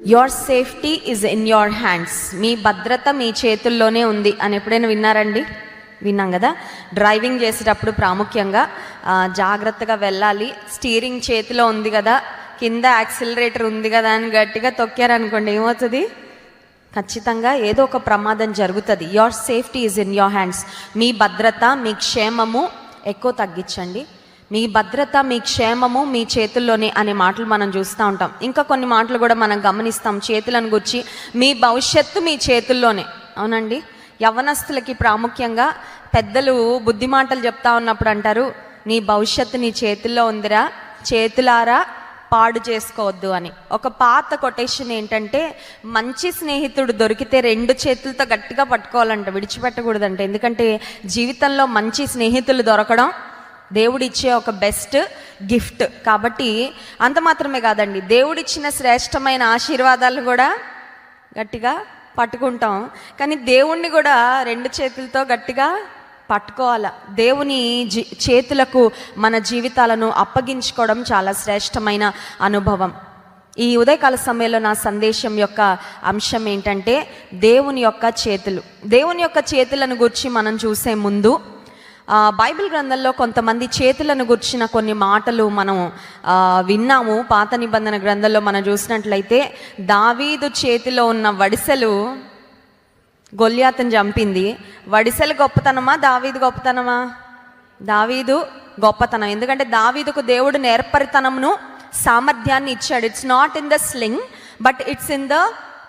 Your safety is in your hands. మీ భద్రత మీ చేతుల్లోనే ఉంది అని ఎప్పుడైనా విన్నారండి? విన్నాం కదా. డ్రైవింగ్ చేసేటప్పుడు ప్రాముఖ్యంగా జాగ్రత్తగా వెళ్ళాలి. స్టీరింగ్ చేతిలో ఉంది కదా, కింద యాక్సిలరేటర్ ఉంది కదా అని గట్టిగా తొక్కారనుకోండి, ఏమవుతుంది? ఖచ్చితంగా ఏదో ఒక ప్రమాదం జరుగుతుంది. Your safety is in your hands. మీ భద్రత మీ క్షేమము ఎక్కువ తగ్గించండి. మీ భద్రత మీ క్షేమము మీ చేతుల్లోనే అనే మాటలు మనం చూస్తూ ఉంటాం. ఇంకా కొన్ని మాటలు కూడా మనం గమనిస్తాం చేతులను గురించి. మీ భవిష్యత్తు మీ చేతుల్లోనే. అవునండి. యవ్వనస్తులకి ప్రాముఖ్యంగా పెద్దలు బుద్ధి మాటలు చెప్తా ఉన్నప్పుడు అంటారు, నీ భవిష్యత్తు నీ చేతుల్లో ఉందిరా, చేతులారా పాడు చేసుకోవద్దు అని. ఒక పాత కొటేషన్ ఏంటంటే, మంచి స్నేహితుడు దొరికితే 2 చేతులతో గట్టిగా పట్టుకోవాలంట, విడిచిపెట్టకూడదంట. ఎందుకంటే జీవితంలో మంచి స్నేహితులు దొరకడం దేవుడిచ్చే ఒక బెస్ట్ గిఫ్ట్. కాబట్టి అంత మాత్రమే కాదండి, దేవుడిచ్చిన శ్రేష్టమైన ఆశీర్వాదాలు కూడా గట్టిగా పట్టుకుంటాం. కానీ దేవుణ్ణి కూడా 2 చేతులతో గట్టిగా పట్టుకోవాలి. దేవుని చేతులకు మన జీవితాలను అప్పగించుకోవడం చాలా శ్రేష్టమైన అనుభవం. ఈ ఉదయకాల సమయంలో నా సందేశం యొక్క అంశం ఏంటంటే, దేవుని యొక్క చేతులు. దేవుని యొక్క చేతులను గురించి మనం చూసే ముందు బైబిల్ గ్రంథంలో కొంతమంది చేతులను గుర్చిన కొన్ని మాటలు మనం విన్నాము. పాత నిబంధన గ్రంథంలో మనం చూసినట్లయితే, దావీదు చేతిలో ఉన్న వడిసెలు గొల్యాతును చంపింది. వడిసెలు గొప్పతనమా దావీదు గొప్పతనమా? దావీదు గొప్పతనం. ఎందుకంటే దావీదుకు దేవుడు నేర్పరితనమును సామర్థ్యాన్ని ఇచ్చాడు. It's not in the sling but it's in the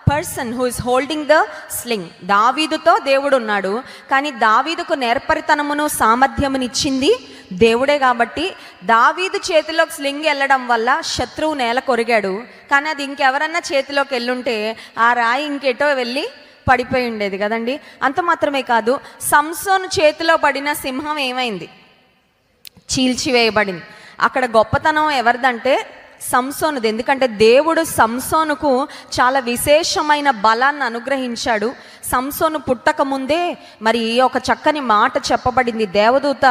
person who is holding the sling. దావీదుతో దేవుడు ఉన్నాడు, కానీ దావీదుకు నేర్పరితనమును సామర్థ్యమును ఇచ్చింది దేవుడే. కాబట్టి దావీదు చేతిలోకి స్లింగ్ వెళ్ళడం వల్ల శత్రువు నేల కొరిగాడు. కానీ అది ఇంకెవరన్నా చేతిలోకి వెళ్ళుంటే ఆ రాయి ఇంకెటో వెళ్ళి పడిపోయి ఉండేది కదండి. అంత మాత్రమే కాదు, సంసోను చేతిలో పడిన సింహం ఏమైంది? చీల్చివేయబడింది. అక్కడ గొప్పతనం ఎవరిదంటే సంసోనుది. ఎందుకంటే దేవుడు సంసోనుకు చాలా విశేషమైన బలాన్ని అనుగ్రహించాడు. సంసోను పుట్టక ముందే మరి ఒక చక్కని మాట చెప్పబడింది. దేవదూత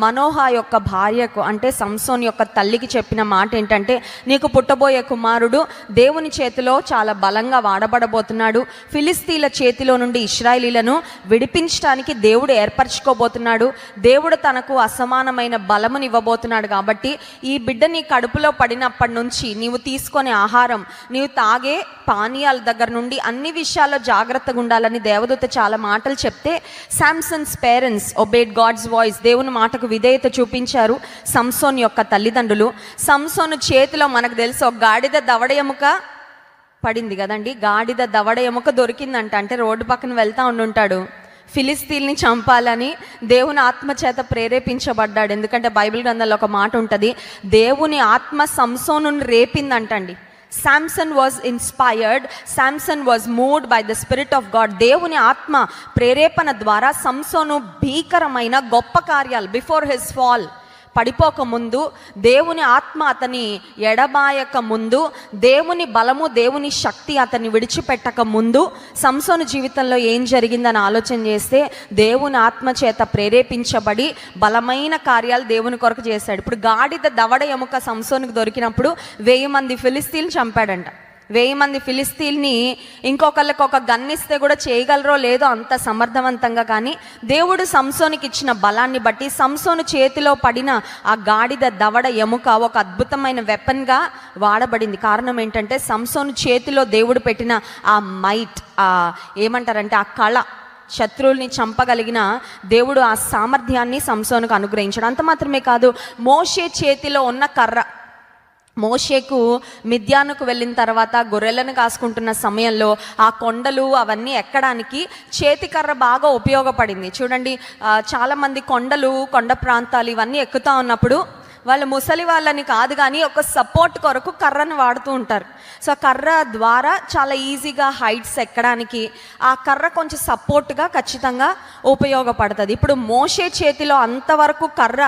మనోహ యొక్క భార్యకు, అంటే సంసోను యొక్క తల్లికి చెప్పిన మాట ఏంటంటే, నీకు పుట్టబోయే కుమారుడు దేవుని చేతిలో చాలా బలంగా వాడబడబోతున్నాడు. ఫిలిస్తీన్ల చేతిలో నుండి ఇశ్రాయేలీలను విడిపించడానికి దేవుడు ఏర్పరచుకోబోతున్నాడు. దేవుడు తనకు అసమానమైన బలమునివ్వబోతున్నాడు. కాబట్టి ఈ బిడ్డ నీ కడుపులో పడినప్పటి నుంచి నీవు తీసుకునే ఆహారం, నీవు తాగే పానీయాల దగ్గర నుండి అన్ని విషయాల్లో జాగ్రత్తగా ఉండాలని దేవదూత చాలా మాటలు చెప్తే, Samson's parents obeyed God's voice. దేవుని మాటకు విధేయత చూపించారు సంసోన్ యొక్క తల్లిదండ్రులు. సంసోను చేతిలో మనకు తెలుసు ఒక గాడిద దవడ ఎముక పడింది కదండి. గాడిద దవడ ఎముక దొరికిందంట. అంటే రోడ్డు పక్కన వెళ్తా ఉండుంటాడు, ఫిలిస్తీన్ని చంపాలని దేవుని ఆత్మ చేత ప్రేరేపించబడ్డాడు. ఎందుకంటే బైబిల్ గ్రంథంలో ఒక మాట ఉంటుంది, దేవుని ఆత్మ సంసోనుని రేపిందంటండి. Samson was inspired, Samson was moved by the spirit of God. దేవుని ఆత్మ ప్రేరేపణ ద్వారా సంసోను భీకరమైన గొప్ప కార్యాలు, బిఫోర్ హిస్ ఫాల్, పడిపోక ముందు, దేవుని ఆత్మ అతని ఎడబాయక ముందు, దేవుని బలము దేవుని శక్తి అతన్ని విడిచిపెట్టక ముందు సంసోను జీవితంలో ఏం జరిగిందని ఆలోచన చేస్తే, దేవుని ఆత్మ చేత ప్రేరేపించబడి బలమైన కార్యాలు దేవుని కొరకు చేశాడు. ఇప్పుడు గాడిద దవడ ఎముక సంసోనుకు దొరికినప్పుడు 1000 మంది ఫిలిస్తీన్లు చంపాడంట. 1000 మంది ఫిలిస్తీన్ని ఇంకొకళ్ళకి ఒక గన్నిస్తే కూడా చేయగలరో లేదో అంత సమర్థవంతంగా. కానీ దేవుడు సంసోనికి ఇచ్చిన బలాన్ని బట్టి సంసోను చేతిలో పడిన ఆ గాడిద దవడ ఎముక ఒక అద్భుతమైన వెపన్గా వాడబడింది. కారణం ఏంటంటే సంసోను చేతిలో దేవుడు పెట్టిన ఆ మైట్, ఏమంటారంటే ఆ కళ, శత్రువుల్ని చంపగలిగిన దేవుడు ఆ సామర్థ్యాన్ని సంసోనుకు అనుగ్రహించాడు. అంత మాత్రమే కాదు, మోషే చేతిలో ఉన్న కర్ర, మోషేకు మిద్యానుకు వెళ్ళిన తర్వాత గొర్రెలను కాసుకుంటున్న సమయంలో ఆ కొండలు అవన్నీ ఎక్కడానికి చేతికర్ర బాగా ఉపయోగపడింది. చూడండి, చాలామంది కొండ ప్రాంతాలు ఇవన్నీ ఎక్కుతూ ఉన్నప్పుడు వాళ్ళు ముసలి వాళ్ళని కాదు కానీ ఒక సపోర్ట్ కొరకు కర్రను వాడుతూ ఉంటారు. సో కర్ర ద్వారా చాలా ఈజీగా హైట్స్ ఎక్కడానికి ఆ కర్ర కొంచెం సపోర్ట్గా ఖచ్చితంగా ఉపయోగపడుతుంది. ఇప్పుడు మోషే చేతిలో అంతవరకు కర్ర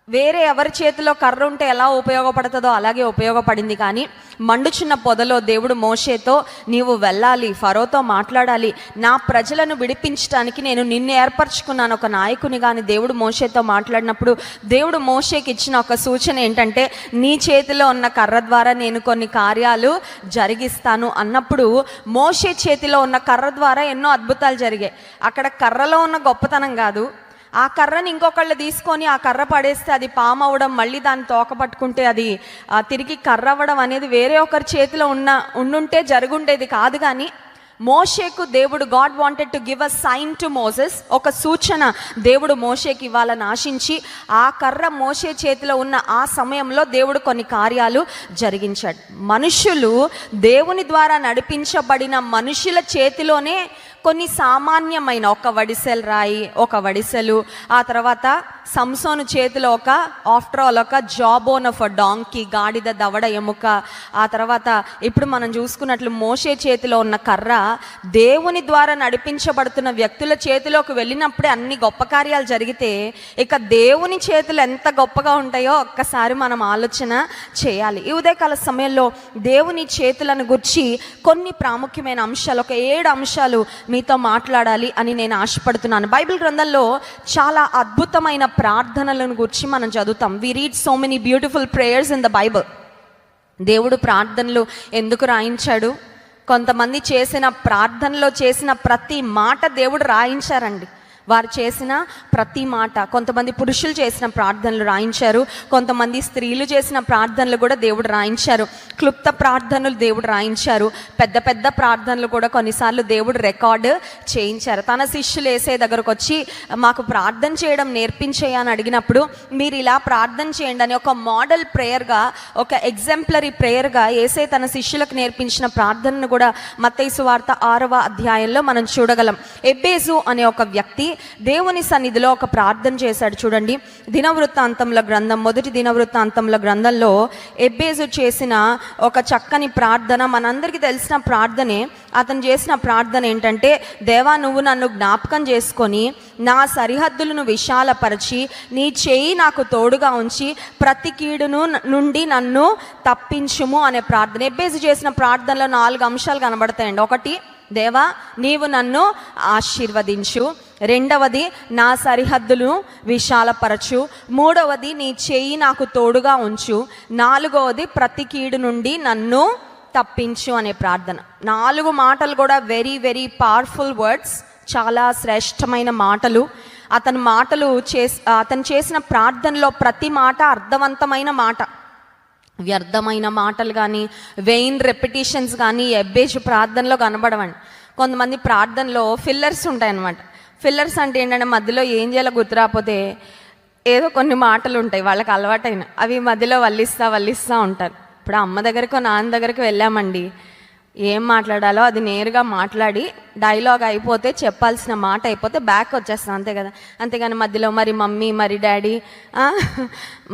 వేరే ఎవరి చేతిలో కర్ర ఉంటే ఎలా ఉపయోగపడుతుందో అలాగే ఉపయోగపడింది. కానీ మండుచున్న పొదలో దేవుడు మోషేతో, నీవు వెళ్ళాలి, ఫరోతో మాట్లాడాలి, నా ప్రజలను విడిపించడానికి నేను నిన్ను ఏర్పరచుకున్నాను ఒక నాయకుని. కానీ దేవుడు మోషేతో మాట్లాడినప్పుడు దేవుడు మోషేకి ఇచ్చిన ఒక సూచన ఏంటంటే, నీ చేతిలో ఉన్న కర్ర ద్వారా నేను కొన్ని కార్యాలు జరిగిస్తాను అన్నప్పుడు మోషే చేతిలో ఉన్న కర్ర ద్వారా ఎన్నో అద్భుతాలు జరిగాయి. అక్కడ కర్రలో ఉన్న గొప్పతనం కాదు, ఆ కర్రని ఇంకొకళ్ళు తీసుకొని ఆ కర్ర పడేస్తే అది పాము అవ్వడం, మళ్ళీ దాన్ని తోక పట్టుకుంటే అది తిరిగి కర్ర అవ్వడం అనేది వేరే ఒకరి చేతిలో ఉండుంటే జరుగుండేది కాదు. కానీ మోషేకు దేవుడు, God wanted to give a sign to Moses, ఒక సూచన దేవుడు మోషేకి ఇవ్వాలని ఆశించి ఆ కర్ర మోషే చేతిలో ఉన్న ఆ సమయంలో దేవుడు కొన్ని కార్యాలు జరిగించాడు. మనుషులు దేవుని ద్వారా నడిపించబడిన మనుషుల చేతిలోనే కొన్ని సామాన్యమైన ఒక వడిసెలు రాయి, ఒక వడిసెలు, ఆ తర్వాత సంసోను చేతిలో ఆఫ్టర్ ఆల్ ఒక జాబోన్ ఆఫ్ అ డాంకీ, గాడిద దవడ ఎముక, ఆ తర్వాత ఇప్పుడు మనం చూసుకున్నట్లు మోషే చేతిలో ఉన్న కర్ర దేవుని ద్వారా నడిపించబడుతున్న వ్యక్తుల చేతిలోకి వెళ్ళినప్పుడే అన్ని గొప్ప కార్యాలు జరిగితే ఇక దేవుని చేతులు ఎంత గొప్పగా ఉంటాయో ఒక్కసారి మనం ఆలోచన చేయాలి. ఈ ఉదయకాల సమయంలో దేవుని చేతులను గురించి కొన్ని ప్రాముఖ్యమైన అంశాలు, ఒక 7 అంశాలు మీతో మాట్లాడాలి అని నేను ఆశపడుతున్నాను. బైబిల్ గ్రంథంలో చాలా అద్భుతమైన ప్రార్థనలను గురించి మనం చదువుతాం. We read so many beautiful prayers in the Bible. దేవుడు ప్రార్థనలు ఎందుకు రాయించాడు? కొంతమంది చేసిన ప్రార్థనలో చేసిన ప్రతి మాట దేవుడు రాయించారండి. వారు చేసిన ప్రతి మాట, కొంతమంది పురుషులు చేసిన ప్రార్థనలు రాయించారు, కొంతమంది స్త్రీలు చేసిన ప్రార్థనలు కూడా దేవుడు రాయించారు, క్లుప్త ప్రార్థనలు దేవుడు రాయించారు, పెద్ద పెద్ద ప్రార్థనలు కూడా కొన్నిసార్లు దేవుడు రికార్డు చేయించారు. తన శిష్యులు ఏసే దగ్గరకు వచ్చి మాకు ప్రార్థన చేయడం నేర్పించేయ అని అడిగినప్పుడు మీరు ఇలా ప్రార్థన చేయండి అని ఒక మోడల్ ప్రేయర్గా, ఒక ఎగ్జాంపులరీ ప్రేయర్గా ఏసే తన శిష్యులకు నేర్పించిన ప్రార్థనను కూడా మత్తయి సువార్త 6వ అధ్యాయంలో మనం చూడగలం. ఎబ్బేజు అనే ఒక వ్యక్తి దేవుని సన్నిధిలో ఒక ప్రార్థన చేశాడు. చూడండి, దినవృత్తాంతముల గ్రంథం, మొదటి దినవృత్తాంతముల గ్రంథంలో ఎబ్బేజు చేసిన ఒక చక్కని ప్రార్థన, మనందరికీ తెలిసిన ప్రార్థనే. అతను చేసిన ప్రార్థన ఏంటంటే, దేవా నువ్వు నన్ను జ్ఞాపకం చేసుకొని నా సరిహద్దులను విశాలపరిచి నీ చేయి నాకు తోడుగా ఉంచి ప్రతి కీడును నుండి నన్ను తప్పించుము అనే ప్రార్థన. ఎబ్బేజు చేసిన ప్రార్థనలో 4 అంశాలు కనబడతాయండి. ఒకటి, దేవా నీవు నన్ను ఆశీర్వదించు. రెండవది, నా సరిహద్దులు విశాలపరచు. మూడవది, నీ చెయ్యి నాకు తోడుగా ఉంచు. నాలుగవది, ప్రతి కీడు నుండి నన్ను తప్పించు అనే ప్రార్థన. 4 మాటలు కూడా వెరీ వెరీ పవర్ఫుల్ వర్డ్స్, చాలా శ్రేష్టమైన మాటలు. అతను చేసిన ప్రార్థనలో ప్రతి మాట అర్థవంతమైన మాట. వ్యర్థమైన మాటలు కానీ వెయిన్ రెపిటేషన్స్ కానీ ఎబ్బేజు ప్రార్థనలో కనబడవండి. కొంతమంది ప్రార్థనలో ఫిల్లర్స్ ఉంటాయన్నమాట. ఫిల్లర్స్ అంటే ఏంటంటే మధ్యలో ఏం చేయాలో గుర్తురాకపోతే ఏదో కొన్ని మాటలు ఉంటాయి వాళ్ళకి అలవాటైన, అవి మధ్యలో వల్లిస్తూ ఉంటారు. ఇప్పుడు అమ్మ దగ్గరకు నాన్న దగ్గరికి వెళ్ళామండి, ఏం మాట్లాడాలో అది నేరుగా మాట్లాడి డైలాగ్ అయిపోతే, చెప్పాల్సిన మాట అయిపోతే బ్యాక్ వచ్చేస్తాను, అంతే కదా. అంతేగాని మధ్యలో మరి మమ్మీ, మరి డాడీ,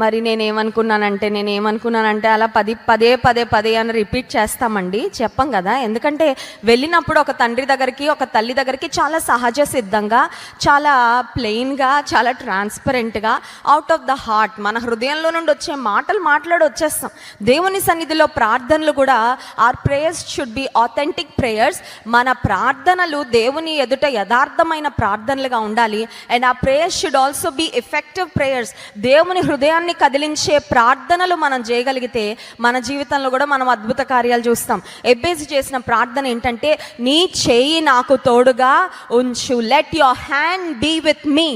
మరి నేనేమనుకున్నానంటే అలా పదే అని రిపీట్ చేస్తామండి, చెప్పం కదా. ఎందుకంటే వెళ్ళినప్పుడు ఒక తండ్రి దగ్గరికి, ఒక తల్లి దగ్గరికి చాలా సహజ సిద్ధంగా, చాలా ప్లెయిన్గా, చాలా ట్రాన్స్పరెంట్గా, అవుట్ ఆఫ్ ద హార్ట్, మన హృదయంలో నుండి వచ్చే మాటలు మాట్లాడి వచ్చేస్తాం. దేవుని సన్నిధిలో ప్రార్థనలు కూడా, or prayers should be authentic prayers. మన ప్రార్థనలు దేవుని ఎదుట యథార్థమైన ప్రార్థనలుగా ఉండాలి. అండ్ ఆ prayers should also be effective prayers. దేవుని హృదయాన్ని కదిలించే ప్రార్థనలు మనం చేయగలిగితే మన జీవితంలో కూడా మనం అద్భుత కార్యాలు చూస్తాం. ఎబ్బేజు చేసిన ప్రార్థన ఏంటంటే, నీ చేయి నాకు తోడుగా ఉంచు, let your hand be with me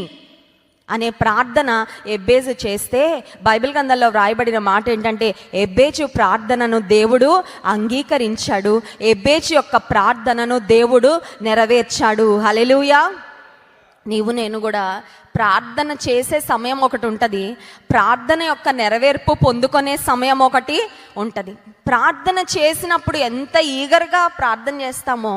అనే ప్రార్థన ఎబ్బేజు చేస్తే బైబిల్ గ్రంథంలో వ్రాయబడిన మాట ఏంటంటే, ఎబ్బేజు ప్రార్థనను దేవుడు అంగీకరించాడు, ఎబ్బేజు యొక్క ప్రార్థనను దేవుడు నెరవేర్చాడు. హల్లెలూయా. నీవు నేను కూడా ప్రార్థన చేసే సమయం ఒకటి ఉంటుంది, ప్రార్థన యొక్క నెరవేర్పు పొందుకునే సమయం ఒకటి ఉంటుంది. ప్రార్థన చేసినప్పుడు ఎంత ఈగర్గా ప్రార్థన చేస్తామో,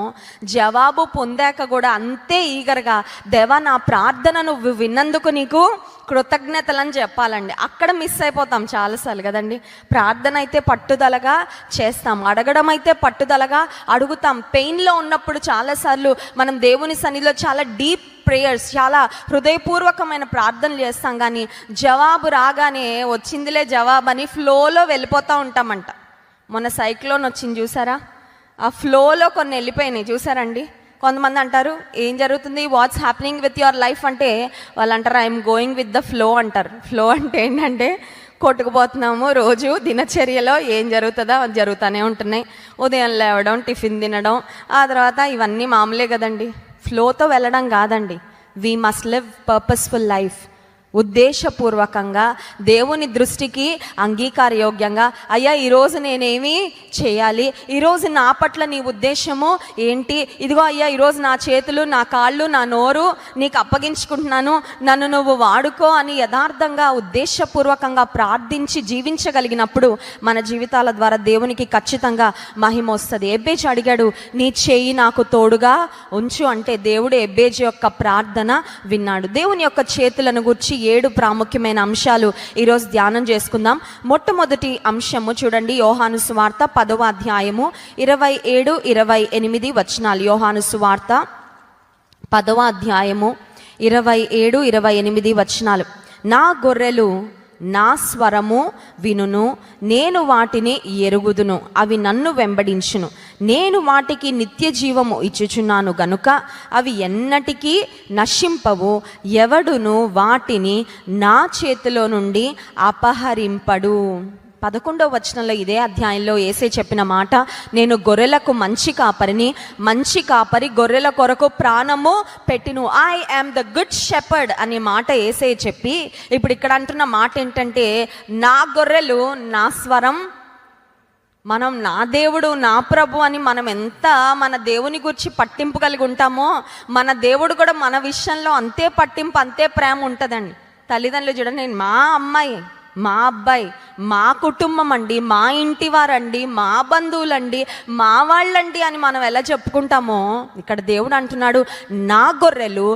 జవాబు పొందాక కూడా అంతే ఈగర్గా, దేవా నా ప్రార్థన నువ్వు విన్నందుకు నీకు కృతజ్ఞతలని చెప్పాలండి. అక్కడ మిస్ అయిపోతాం చాలాసార్లు కదండి. ప్రార్థన అయితే పట్టుదలగా చేస్తాం, అడగడం అయితే పట్టుదలగా అడుగుతాం. పెయిన్లో ఉన్నప్పుడు చాలాసార్లు మనం దేవుని సన్నిధిలో చాలా డీప్ ప్రేయర్స్, చాలా హృదయపూర్వకమైన ప్రార్థనలు చేస్తాం, కానీ జవాబు రాగానే వచ్చిందిలే జవాబు అని ఫ్లోలో వెళ్ళిపోతూ ఉంటామంట. మొన్న సైక్లోన్ వచ్చింది చూసారా, ఆ ఫ్లోలో కొన్ని వెళ్ళిపోయినాయి చూసారండి. కొంతమంది అంటారు ఏం జరుగుతుంది, what's happening with your life అంటే వాళ్ళు అంటారు I'm going with the flow అంటారు. ఫ్లో అంటే ఏంటంటే కొట్టుకుపోతున్నాము, రోజు దినచర్యలో ఏం జరుగుతుందో అది జరుగుతూనే ఉంటున్నాయి. ఉదయం లేవడం, టిఫిన్ తినడం, ఆ తర్వాత ఇవన్నీ మామూలే కదండి. ఫ్లోతో వెళ్ళడం కాదండి. We must live purposeful life. ఉద్దేశపూర్వకంగా, దేవుని దృష్టికి అంగీకారయోగ్యంగా, అయ్యా ఈరోజు నేనేమి చేయాలి, ఈరోజు నా పట్ల నీ ఉద్దేశము ఏంటి, ఇదిగో అయ్యా ఈరోజు నా చేతులు, నా కాళ్ళు, నా నోరు నీకు అప్పగించుకుంటున్నాను, నన్ను నువ్వు వాడుకో అని యథార్థంగా ఉద్దేశపూర్వకంగా ప్రార్థించి జీవించగలిగినప్పుడు మన జీవితాల ద్వారా దేవునికి ఖచ్చితంగా మహిమ వస్తుంది. ఎబ్బేజు అడిగాడు, నీ చేయి నాకు తోడుగా ఉంచు అంటే దేవుడు ఎబ్బేజు యొక్క ప్రార్థన విన్నాడు. దేవుని యొక్క చేతులను గురించి 7 ప్రాముఖ్యమైన అంశాలు ఈరోజు ధ్యానం చేసుకుందాం. మొట్టమొదటి అంశము చూడండి, యోహాను సువార్త 10వ అధ్యాయము 27-28 వచనాలు. యోహాను సువార్త 10వ అధ్యాయము 27-28 వచనాలు. నా గొర్రెలు నా స్వరము వినును, నేను వాటిని ఎరుగుదును, అవి నన్ను వెంబడించును, నేను వాటికి నిత్య జీవము ఇచ్చుచున్నాను గనుక అవి ఎన్నటికీ నశింపవు, ఎవడును వాటిని నా చేతిలో నుండి అపహరింపడు. 11వ వచనంలో ఇదే అధ్యాయంలో యేసే చెప్పిన మాట, నేను గొర్రెలకు మంచి కాపరిని, మంచి కాపరి గొర్రెల కొరకు ప్రాణము పెట్టును. I am the good shepherd అనే మాట యేసే చెప్పి ఇప్పుడు ఇక్కడ అంటున్న మాట ఏంటంటే, నా గొర్రెలు నా స్వరం, మనం నా దేవుడు నా ప్రభు అని మనం ఎంత మన దేవుని గురించి పట్టింపు కలిగి ఉంటామో మన దేవుడు కూడా మన విషయంలో అంతే పట్టింపు, అంతే ప్రేమ ఉంటుందండి. తల్లిదండ్రులు చూడండి, నేను మా అమ్మాయి, మా అబ్బాయి, మా కుటుంబం అండి, మా ఇంటి వారండి, మా బంధువులండి, మా వాళ్ళండి అని మనం ఎలా చెప్పుకుంటామో ఇక్కడ దేవుడు అంటున్నాడు, నా గొర్రెలు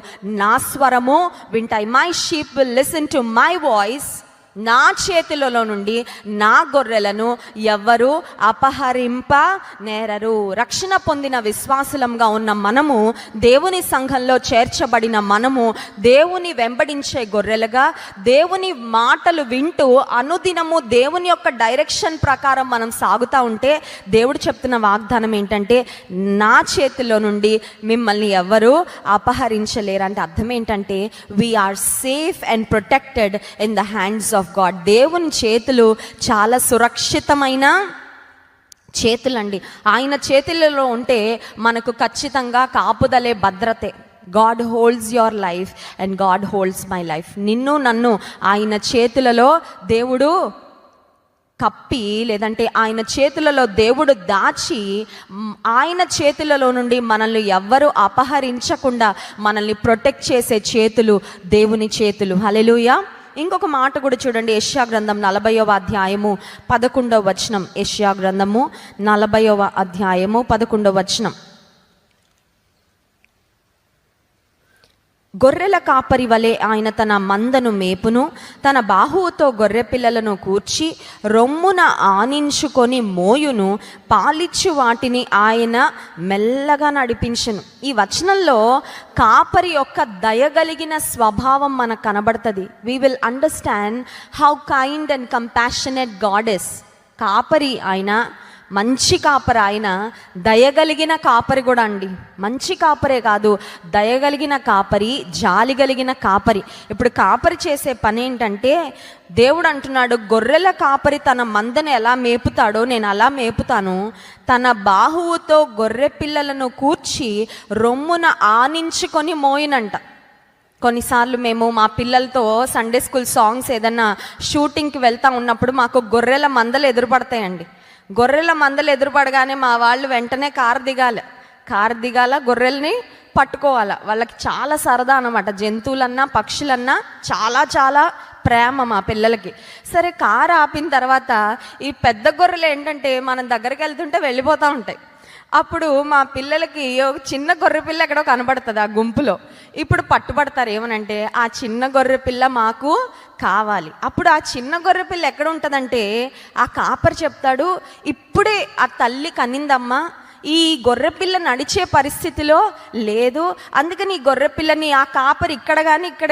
నా స్వరము వింటాయి. My sheep will listen to my voice. నా చేతులలో నుండి నా గొర్రెలను ఎవ్వరు అపహరింపనేరరు. రక్షణ పొందిన విశ్వాసులంగా ఉన్న మనము, దేవుని సంఘంలో చేర్చబడిన మనము దేవుని వెంబడించే గొర్రెలుగా, దేవుని మాటలు వింటూ అనుదినము దేవుని యొక్క డైరెక్షన్ ప్రకారం మనం సాగుతూ ఉంటే దేవుడు చెప్తున్న వాగ్దానం ఏంటంటే, నా చేతిలో నుండి మిమ్మల్ని ఎవ్వరూ అపహరించలేరు. అంటే అర్థం ఏంటంటే, we are safe and protected in the hands of God. దేవుని చేతులు చాలా సురక్షితమైన చేతులండి. ఆయన చేతులలో ఉంటే మనకు ఖచ్చితంగా కాపుదలే, భద్రతే. God holds your life and God holds my life. నిన్ను నన్ను ఆయన చేతులలో దేవుడు కప్పి, లేదంటే ఆయన చేతులలో దేవుడు దాచి, ఆయన చేతులలో నుండి మనల్ని ఎవ్వరూ అపహరించకుండా మనల్ని ప్రొటెక్ట్ చేసే చేతులు దేవుని చేతులు. హల్లెలూయా. ఇంకొక మాట కూడా చూడండి, యెషయా గ్రంథం 40వ అధ్యాయము 11వ వచనం. యెషయా గ్రంథము 40వ అధ్యాయము 11వ వచనం. గొర్రెల కాపరి వలె ఆయన తన మందను మేపును, తన బాహువుతో గొర్రె పిల్లలను కూర్చి రొమ్మున ఆనించుకొని మోయును, పాలిచ్చు వాటిని ఆయన మెల్లగా నడిపించును. ఈ వచనంలో కాపరి యొక్క దయగలిగిన స్వభావం మనకు కనబడుతుంది. We will understand how kind and compassionate God is. కాపరి ఆయన, మంచి కాపరి ఆయన, దయగలిగిన కాపరి కూడా అండి. మంచి కాపరే కాదు, దయగలిగిన కాపరి, జాలి కలిగిన కాపరి. ఇప్పుడు కాపరి చేసే పని ఏంటంటే, దేవుడు అంటున్నాడు, గొర్రెల కాపరి తన మందను ఎలా మేపుతాడో నేను అలా మేపుతాను, తన బాహువుతో గొర్రె పిల్లలను కూర్చి రొమ్మున ఆనించుకొని మోయినంట. కొన్నిసార్లు మేము మా పిల్లలతో సండే స్కూల్ సాంగ్స్ ఏదన్నా షూటింగ్కి వెళ్తా ఉన్నప్పుడు మాకు గొర్రెల మందలు ఎదురుపడతాయండి. గొర్రెల మందలు ఎదురుపడగానే మా వాళ్ళు వెంటనే కారు దిగాల, గొర్రెల్ని పట్టుకోవాలా. వాళ్ళకి చాలా సరదా అన్నమాట. జంతువులన్నా పక్షులన్నా చాలా చాలా ప్రేమ మా పిల్లలకి. సరే, కారు ఆపిన తర్వాత ఈ పెద్ద గొర్రెలు ఏంటంటే మనం దగ్గరికి వెళ్తుంటే వెళ్ళిపోతూ ఉంటాయి. అప్పుడు మా పిల్లలకి ఒక చిన్న గొర్రె పిల్ల ఎక్కడో కనబడుతుంది ఆ గుంపులో. ఇప్పుడు పట్టుబడతారు. ఏమనంటే, ఆ చిన్న గొర్రె పిల్ల మాకు కావాలి. అప్పుడు ఆ చిన్న గొర్రె పిల్ల ఎక్కడ ఉంటుందంటే, ఆ కాపరి చెప్తాడు, ఇప్పుడే ఆ తల్లి కనిందమ్మా, ఈ గొర్రెపిల్ల నడిచే పరిస్థితిలో లేదు. అందుకని ఈ గొర్రెపిల్లని ఆ కాపరి ఇక్కడ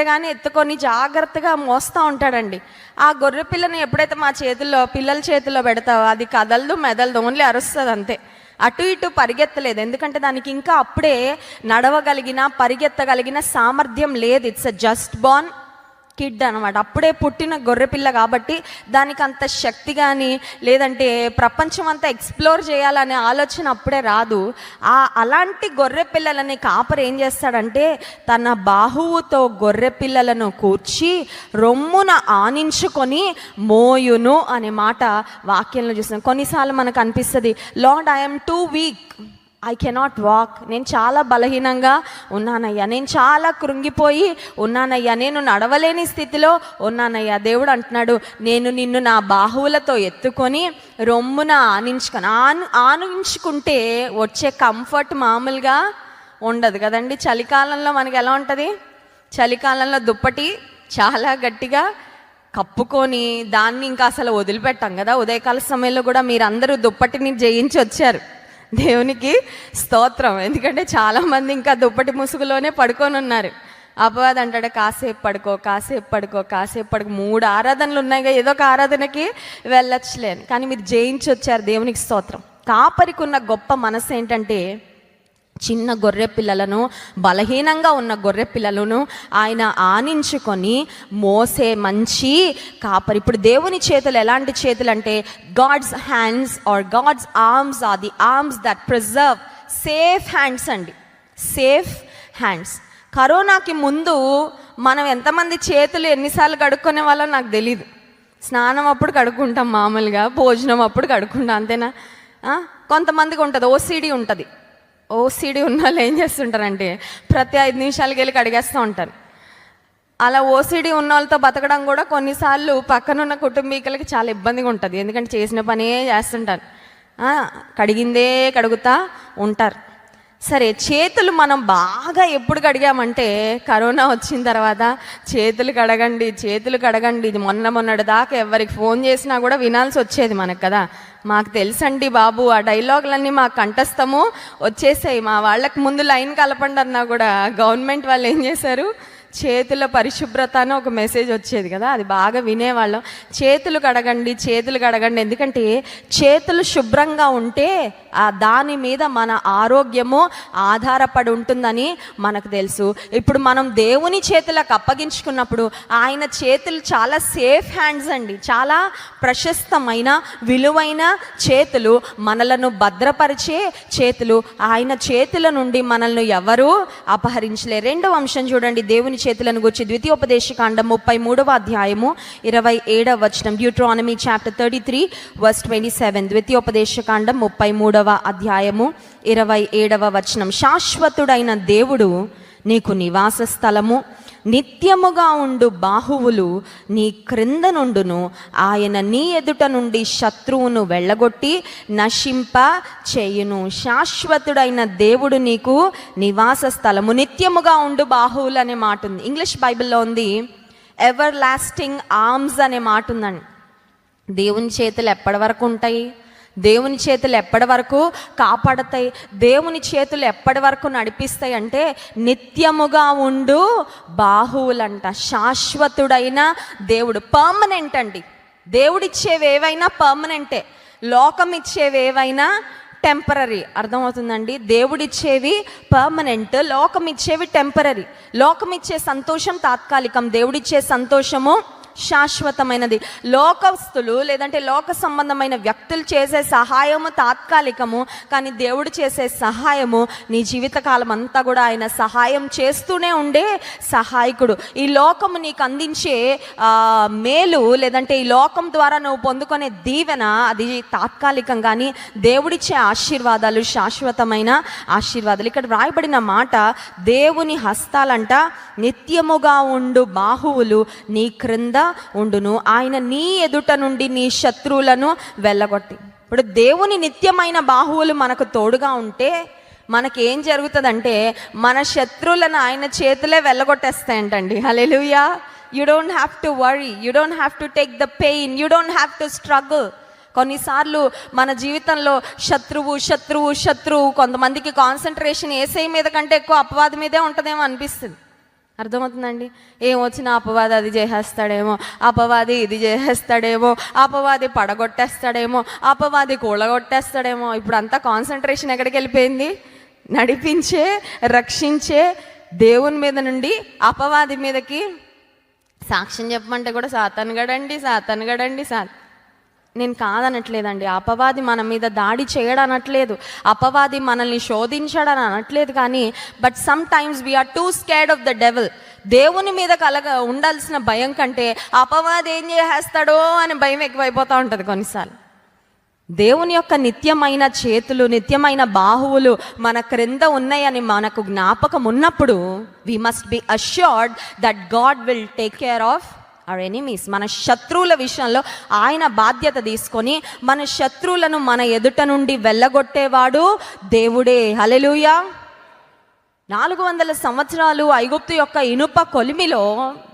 కానీ ఎత్తుకొని జాగ్రత్తగా మోస్తూ ఉంటాడండి. ఆ గొర్రెపిల్లని ఎప్పుడైతే మా చేతుల్లో, పిల్లల చేతుల్లో పెడతావో అది కదలదు, మెదలదు, ఓన్లీ అరుస్తుంది అంతే. అటు ఇటు పరిగెత్తలేదు, ఎందుకంటే దానికి ఇంకా అప్పుడే నడవగలిగిన, పరిగెత్తగలిగిన సామర్థ్యం లేదు. It's a just Born kid అనమాట, అప్పుడే పుట్టిన గొర్రెపిల్ల కాబట్టి దానికి అంత శక్తి కానీ లేదంటే ప్రపంచం అంతా ఎక్స్ప్లోర్ చేయాలనే ఆలోచన అప్పుడే రాదు. అలాంటి గొర్రెపిల్లలని కాపరి ఏం చేస్తాడంటే తన బాహువుతో గొర్రెపిల్లలను కూర్చి రొమ్మున ఆనించుకొని మోయును అనే మాట వాక్యంలో చూస్తున్నాం. కొన్నిసార్లు మనకు అనిపిస్తుంది, lord I'm two week, I cannot walk, నేను చాలా బలహీనంగా ఉన్నానయ్యా, నేను చాలా కృంగిపోయి ఉన్నానయ్యా, నేను నడవలేని స్థితిలో ఉన్నానయ్యా. దేవుడు అంటున్నాడు, నేను నిన్ను నా బాహువులతో ఎత్తుకొని రొమ్మున ఆనించుకుంటే వచ్చే కంఫర్ట్ మామూలుగా ఉండదు కదండి. చలికాలంలో మనకి ఎలా ఉంటుంది? చలికాలంలో దుప్పటి చాలా గట్టిగా కప్పుకొని దాన్ని ఇంకా అసలు వదిలిపెట్టాం కదా. ఉదయకాల సమయంలో కూడా మీరందరూ దుప్పటిని జయించి వచ్చారు, దేవునికి స్తోత్రం. ఎందుకంటే చాలామంది ఇంకా దుప్పటి ముసుగులోనే పడుకొని ఉన్నారు. అపవాది అంటాడు, కాసేపు పడుకో, కాసేపు పడుకో, కాసేపు పడుకో. 3 ఆరాధనలు ఉన్నాయిగా, ఏదో ఒక ఆరాధనకి వెళ్ళొచ్చులేను. కానీ మీరు జయించి వచ్చారు, దేవునికి స్తోత్రం. కాపరికి ఉన్న గొప్ప మనసు ఏంటంటే చిన్న గొర్రె పిల్లలను, బలహీనంగా ఉన్న గొర్రె పిల్లలను ఆయన ఆనించుకొని మోసే మంచి కాపరి. ఇప్పుడు దేవుని చేతులు ఎలాంటి చేతులు అంటే God's hands are God's arms are the arms that preserve, safe hands అండి, సేఫ్ హ్యాండ్స్. కరోనాకి ముందు మనం ఎంతమంది చేతులు ఎన్నిసార్లు కడుక్కునే వాళ్ళో నాకు తెలీదు. స్నానం అప్పుడు కడుక్కుంటాం మామూలుగా, భోజనం అప్పుడు కడుక్కుంటాం, అంతేనా? కొంతమందికి ఉంటుంది, ఓసిడి ఉంటుంది. ఓసిడి ఉన్న వాళ్ళు ఏం చేస్తుంటారంటే ప్రతి 5 నిమిషాలకి వెళ్ళి కడిగేస్తూ ఉంటారు. అలా ఓసిడి ఉన్న వాళ్ళతో బతకడం కూడా కొన్నిసార్లు పక్కనున్న కుటుంబీకులకి చాలా ఇబ్బందిగా ఉంటుంది. ఎందుకంటే చేసిన పనే చేస్తుంటారు, కడిగిందే కడుగుతా ఉంటారు. సరే, చేతులు మనం బాగా ఎప్పుడు కడిగామంటే కరోనా వచ్చిన తర్వాత చేతులు కడగండి, చేతులు కడగండి. ఇది మొన్నటి దాకా ఎవరికి ఫోన్ చేసినా కూడా వినాల్సి వచ్చేది మనకు కదా. మాకు తెలుసండి బాబు, ఆ డైలాగులన్నీ మాకు కంఠస్థము వచ్చేసాయి. మా వాళ్ళకి ముందు లైన్ కలపండి అన్నా కూడా గవర్నమెంట్ వాళ్ళు ఏం చేశారు, చేతుల పరిశుభ్రత అని ఒక మెసేజ్ వచ్చేది కదా, అది బాగా వినేవాళ్ళం. చేతులు కడగండి, చేతులు కడగండి. ఎందుకంటే చేతులు శుభ్రంగా ఉంటే దాని మీద మన ఆరోగ్యము ఆధారపడి ఉంటుందని మనకు తెలుసు. ఇప్పుడు మనం దేవుని చేతులకు అప్పగించుకున్నప్పుడు ఆయన చేతులు చాలా సేఫ్ హ్యాండ్స్ అండి, చాలా ప్రశస్తమైన విలువైన చేతులు, మనలను భద్రపరిచే చేతులు. ఆయన చేతుల నుండి మనల్ని ఎవరు అపహరించలేరు. 2వ అంశం చూడండి, దేవుని చేతులను గురించి ద్వితీయోపదేశకాండం 33వ అధ్యాయము 27వ వచనం. Deuteronomy chapter 33 verse 27. ద్వితీయోపదేశకాండం 33వ అధ్యాయము 27వ వచనం. శాశ్వతుడైన దేవుడు నీకు నివాస స్థలము, నిత్యముగా ఉండు బాహువులు నీ క్రింద నుండును. ఆయన నీ ఎదుట నుండి శత్రువును వెళ్ళగొట్టి నశింప చేయును. శాశ్వతుడైన దేవుడు నీకు నివాస స్థలము, నిత్యముగా ఉండు బాహువులు అనే మాట ఉంది. ఇంగ్లీష్ బైబిల్లో ఉంది ఎవర్ లాస్టింగ్ ఆర్మ్స్ అనే మాట ఉందండి. దేవుని చేతులు ఎప్పటి వరకు ఉంటాయి? దేవుని చేతులు ఎప్పటి వరకు కాపాడతాయి? దేవుని చేతులు ఎప్పటి వరకు నడిపిస్తాయి అంటే నిత్యముగా ఉండు బాహువులంట. శాశ్వతుడైన దేవుడు, పర్మనెంట్ అండి. దేవుడిచ్చేవి ఏవైనా పర్మనెంటే, లోకం ఇచ్చేవి ఏవైనా టెంపరరీ. అర్థమవుతుందండి? దేవుడిచ్చేవి పర్మనెంట్, లోకం ఇచ్చేవి టెంపరరీ. లోకం ఇచ్చే సంతోషం తాత్కాలికం, దేవుడిచ్చే సంతోషము శాశ్వతమైనది. లోకస్తులు లేదంటే లోక సంబంధమైన వ్యక్తులు చేసే సహాయము తాత్కాలికము, కానీ దేవుడు చేసే సహాయము నీ జీవితకాలం అంతా కూడా ఆయన సహాయం చేస్తూనే ఉండే సహాయకుడు. ఈ లోకము నీకు అందించే మేలు లేదంటే ఈ లోకం ద్వారా నువ్వు పొందుకునే దీవెన అది తాత్కాలికం, కానీ దేవుడిచ్చే ఆశీర్వాదాలు శాశ్వతమైన ఆశీర్వాదాలు. ఇక్కడ రాయబడిన మాట దేవుని హస్తాలంట నిత్యముగా ఉండు బాహువులు నీ క్రింద ఉండును. ఆయన నీ ఎదుట నుండి నీ శత్రువులను వెళ్ళగొట్టి. ఇప్పుడు దేవుని నిత్యమైన బాహువులు మనకు తోడుగా ఉంటే మనకేం జరుగుతుందంటే మన శత్రువులను ఆయన చేతులే వెళ్ళగొట్టేస్తాయంటండి. Hallelujah. You don't have to worry, you don't have to take the pain, you don't have to struggle. కొన్నిసార్లు మన జీవితంలో శత్రువు కొంతమందికి కాన్సన్ట్రేషన్ యేసయ్య మీద కంటే ఎక్కువ అపవాది మీదే ఉంటుందేమో అనిపిస్తుంది. అర్థమవుతుందండి? ఏం వచ్చినా అపవాది అది చేసేస్తాడేమో, అపవాది ఇది చేసేస్తాడేమో, అపవాది పడగొట్టేస్తాడేమో, అపవాది కూలగొట్టేస్తాడేమో. ఇప్పుడు అంతా కాన్సన్ట్రేషన్ ఎక్కడికి వెళ్ళిపోయింది? నడిపించే, రక్షించే దేవుని మీద నుండి అపవాది మీదకి. సాక్ష్యం చెప్పమంటే కూడా సాతానుగాడండి. నేను కాదనట్లేదండి. అపవాది మన మీద దాడి చేయడం అనట్లేదు, అపవాది మనల్ని శోధించడం అనట్లేదు. కానీ but sometimes we are too scared of the devil. దేవుని మీద ఉండాల్సిన భయం కంటే అపవాది ఏం చేసేస్తాడో అని భయం ఎక్కువైపోతూ ఉంటుంది కొన్నిసార్లు. దేవుని యొక్క నిత్యమైన చేతులు, నిత్యమైన బాహువులు మన క్రింద ఉన్నాయని మనకు జ్ఞాపకం ఉన్నప్పుడు we must be assured that God will take care of our enemies. మన శత్రువుల విషయంలో ఆయన బాధ్యత తీసుకొని మన శత్రువులను మన ఎదుట నుండి వెళ్ళగొట్టేవాడు దేవుడే. హల్లెలూయా. 400 సంవత్సరాలు ఐగుప్తు యొక్క ఇనుప కొలిమిలో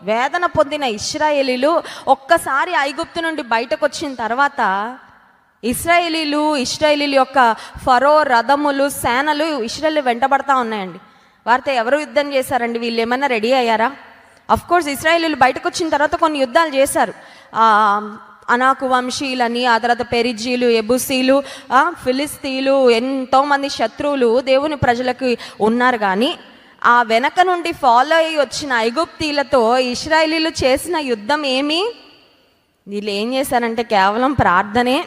వేదన పొందిన ఇశ్రాయేలీలు ఒక్కసారి ఐగుప్తు నుండి బయటకు వచ్చిన తర్వాత ఇశ్రాయేలీల యొక్క ఫరో రథములు, సేనలు ఇశ్రాయేలు వెంటబడతా ఉన్నాయండి. వారితో ఎవరు యుద్ధం చేశారండి? వీళ్ళు ఏమైనా రెడీ అయ్యారా? అఫ్ కోర్స్ ఇశ్రాయేలీలు బయటకు వచ్చిన తర్వాత కొన్ని యుద్ధాలు చేశారు. అనాకు వంశీయులని, ఆ తర్వాత పెరిజీలు, ఎబుసీలు, ఫిలిస్తీన్లు, ఎంతోమంది శత్రువులు దేవుని ప్రజలకు ఉన్నారు. కానీ ఆ వెనక నుండి ఫాలో అయ్యి వచ్చిన ఐగుప్తీలతో ఇశ్రాయేలీలు చేసిన యుద్ధం ఏమి? వీళ్ళు ఏం చేశారంటే కేవలం ప్రార్థనే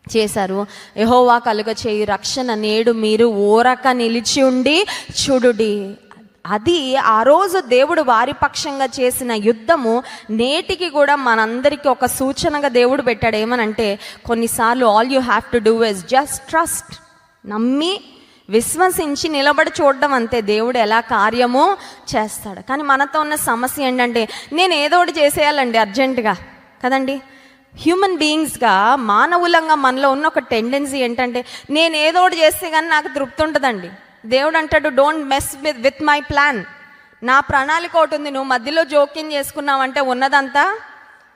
చేశారు. యెహోవా కలుగ చేయి రక్షణ నేడు మీరు ఊరక నిలిచి ఉండి చూడుడి. అది ఆ రోజు దేవుడు వారి పక్షంగా చేసిన యుద్ధము నేటికి కూడా మనందరికీ ఒక సూచనగా దేవుడు పెట్టాడు. ఏమనంటే కొన్నిసార్లు all you have to do is just trust. నమ్మి విశ్వసించి నిలబడి చూడడం, అంతే. దేవుడు ఎలా కార్యమో చేస్తాడు. కానీ మనతో ఉన్న సమస్య ఏంటంటే నేను ఏదో ఒకటి చేసేయాలండి అర్జెంటుగా కదండి. హ్యూమన్ బీయింగ్స్గా, మానవులంగా మనలో ఉన్న ఒక టెండెన్సీ ఏంటంటే నేను ఏదో ఒకటి చేస్తే కానీ నాకు తృప్తి ఉంటుందండి. దేవుడు అంటాడు don't mess with my plan. నా ప్రణాళిక ఒకటి ఉంది, నువ్వు మధ్యలో జోక్యం చేసుకున్నావంటే ఉన్నదంతా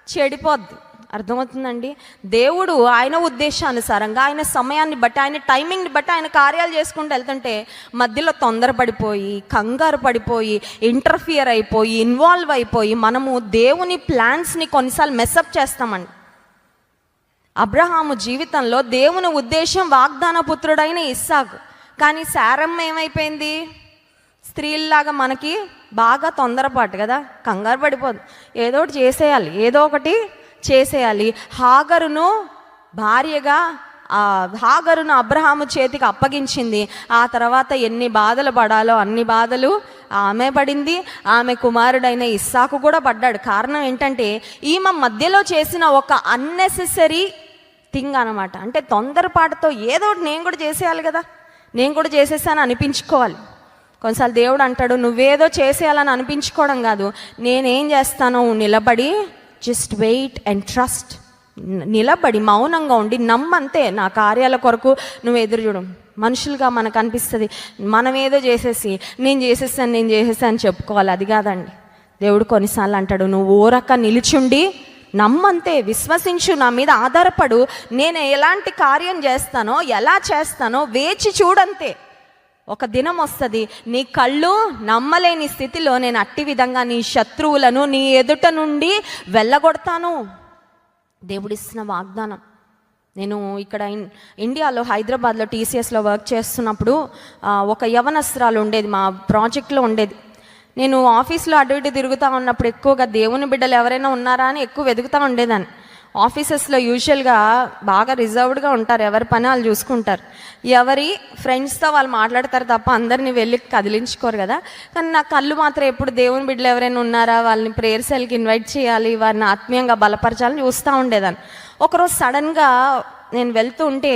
చెడిపోద్ది. అర్థమవుతుందండి? దేవుడు ఆయన ఉద్దేశానుసారంగా, ఆయన సమయాన్ని బట్టి, ఆయన టైమింగ్ని బట్టి ఆయన కార్యాలు చేసుకుంటూ వెళ్తుంటే మధ్యలో తొందరపడిపోయి, కంగారు పడిపోయి, ఇంటర్ఫియర్ అయిపోయి, ఇన్వాల్వ్ అయిపోయి మనము దేవుని ప్లాన్స్ని కొన్నిసార్లు మెస్అప్ చేస్తామండి. అబ్రహాము జీవితంలో దేవుని ఉద్దేశం వాగ్దాన పుత్రుడైన ఇస్సాకు. కానీ శారమ్మ ఏమైపోయింది? స్త్రీల్లాగా మనకి బాగా తొందరపాటు కదా, కంగారు పడిపోదు. ఏదో ఒకటి చేసేయాలి. హాగరును భార్యగా హాగరును అబ్రహాము చేతికి అప్పగించింది. ఆ తర్వాత ఎన్ని బాధలు పడాలో అన్ని బాధలు ఆమె పడింది. ఆమె కుమారుడైన ఇస్సాకు కూడా పడ్డాడు. కారణం ఏంటంటే ఈమె మధ్యలో చేసిన ఒక అన్నెసెసరీ థింగ్ అనమాట. అంటే తొందరపాటుతో ఏదో ఒకటి నేను కూడా చేసేయాలి కదా, నేను కూడా చేసేసాను అనిపించుకోవాలి. కొన్నిసార్లు దేవుడు అంటాడు నువ్వేదో చేసేయాలని అనిపించుకోవడం కాదు, నేనేం చేస్తానో నిలబడి జస్ట్ వెయిట్ అండ్ ట్రస్ట్. నిలబడి మౌనంగా ఉండి నమ్మంతే. నా కార్యాల కొరకు నువ్వు ఎదురు చూడు. మనుషులుగా మనకు అనిపిస్తుంది మనం ఏదో చేసేసి నేను చేసేసాను చెప్పుకోవాలి. అది కాదండి. దేవుడు కొన్నిసార్లు అంటాడు నువ్వు ఊరక నిలిచుండి నమ్మంతే, విశ్వసించు, నా మీద ఆధారపడు, నేను ఎలాంటి కార్యం చేస్తానో ఎలా చేస్తానో వేచి చూడంతే. ఒక దినం వస్తుంది నీ కళ్ళు నమ్మలేని స్థితిలో నేను అట్టి విధంగా నీ శత్రువులను నీ ఎదుట నుండి వెళ్ళగొడతాను. దేవుడిస్తున్న వాగ్దానం. నేను ఇక్కడ ఇండియాలో హైదరాబాద్లో టీసీఎస్లో వర్క్ చేస్తున్నప్పుడు ఒక యవనస్త్రాలు ఉండేది, మా ప్రాజెక్ట్లో ఉండేది. నేను ఆఫీస్లో అటు ఇటు తిరుగుతూ ఉన్నప్పుడు ఎక్కువగా దేవుని బిడ్డలు ఎవరైనా ఉన్నారా అని ఎక్కువ వెతుకుతూ ఉండేదాన్ని. ఆఫీసెస్లో యూజువల్గా బాగా రిజర్వ్డ్గా ఉంటారు, ఎవరి పని వాళ్ళు చూసుకుంటారు, ఎవరి ఫ్రెండ్స్తో వాళ్ళు మాట్లాడతారు తప్ప అందరినీ వెళ్ళి కదిలించుకోరు కదా. కానీ నా కళ్ళు మాత్రం ఎప్పుడు దేవుని బిడ్డలు ఎవరైనా ఉన్నారా, వాళ్ళని ప్రేయర్ సెల్కి ఇన్వైట్ చేయాలి, వారిని ఆత్మీయంగా బలపరచాలని చూస్తూ ఉండేదాన్ని. ఒకరోజు సడన్గా నేను వెళ్తూ ఉంటే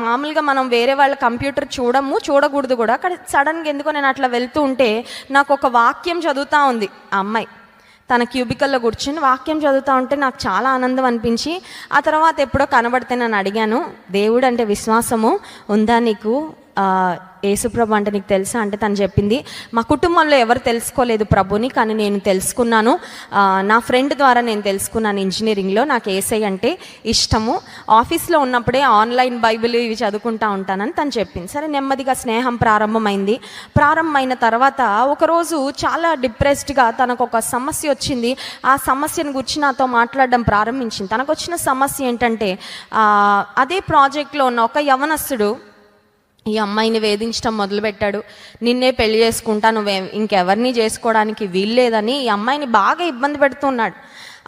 మామూలుగా మనం వేరే వాళ్ళ కంప్యూటర్ చూడకూడదు కూడా, అక్కడ సడన్గా ఎందుకో నేను అట్లా వెళ్తూ ఉంటే నాకు ఒక వాక్యం చదువుతూ ఉంది. ఆ అమ్మాయి తన క్యూబికల్లో కూర్చొని వాక్యం చదువుతూ ఉంటే నాకు చాలా ఆనందం అనిపించి ఆ తర్వాత ఎప్పుడో కనబడితే నేను అడిగాను, దేవుడు అంటే విశ్వాసము ఉందా నీకు యేసుప్రభు అంటే నీకు తెలుసా అంటే తను చెప్పింది, మా కుటుంబంలో ఎవరు తెలుసుకోలేదు ప్రభుని, కానీ నేను తెలుసుకున్నాను, నా ఫ్రెండ్ ద్వారా నేను తెలుసుకున్నాను ఇంజనీరింగ్లో, నాకు యేసై అంటే ఇష్టము, ఆఫీస్లో ఉన్నప్పుడే ఆన్లైన్ బైబిల్ ఇవి చదువుకుంటా ఉంటానని తను చెప్పింది. సరే, నెమ్మదిగా స్నేహం ప్రారంభమైన తర్వాత ఒకరోజు చాలా డిప్రెస్డ్గా తనకు ఒక సమస్య వచ్చింది. ఆ సమస్యను గురించి నాతో మాట్లాడడం ప్రారంభించింది. తనకు వచ్చిన సమస్య ఏంటంటే, అదే ప్రాజెక్ట్లో ఉన్న ఒక యవనస్తుడు ఈ అమ్మాయిని వేధించడం మొదలుపెట్టాడు. నిన్నే పెళ్లి చేసుకుంటా, నువ్వే ఇంకెవరిని చేసుకోవడానికి వీల్లేదని ఈ అమ్మాయిని బాగా ఇబ్బంది పెడుతున్నాడు.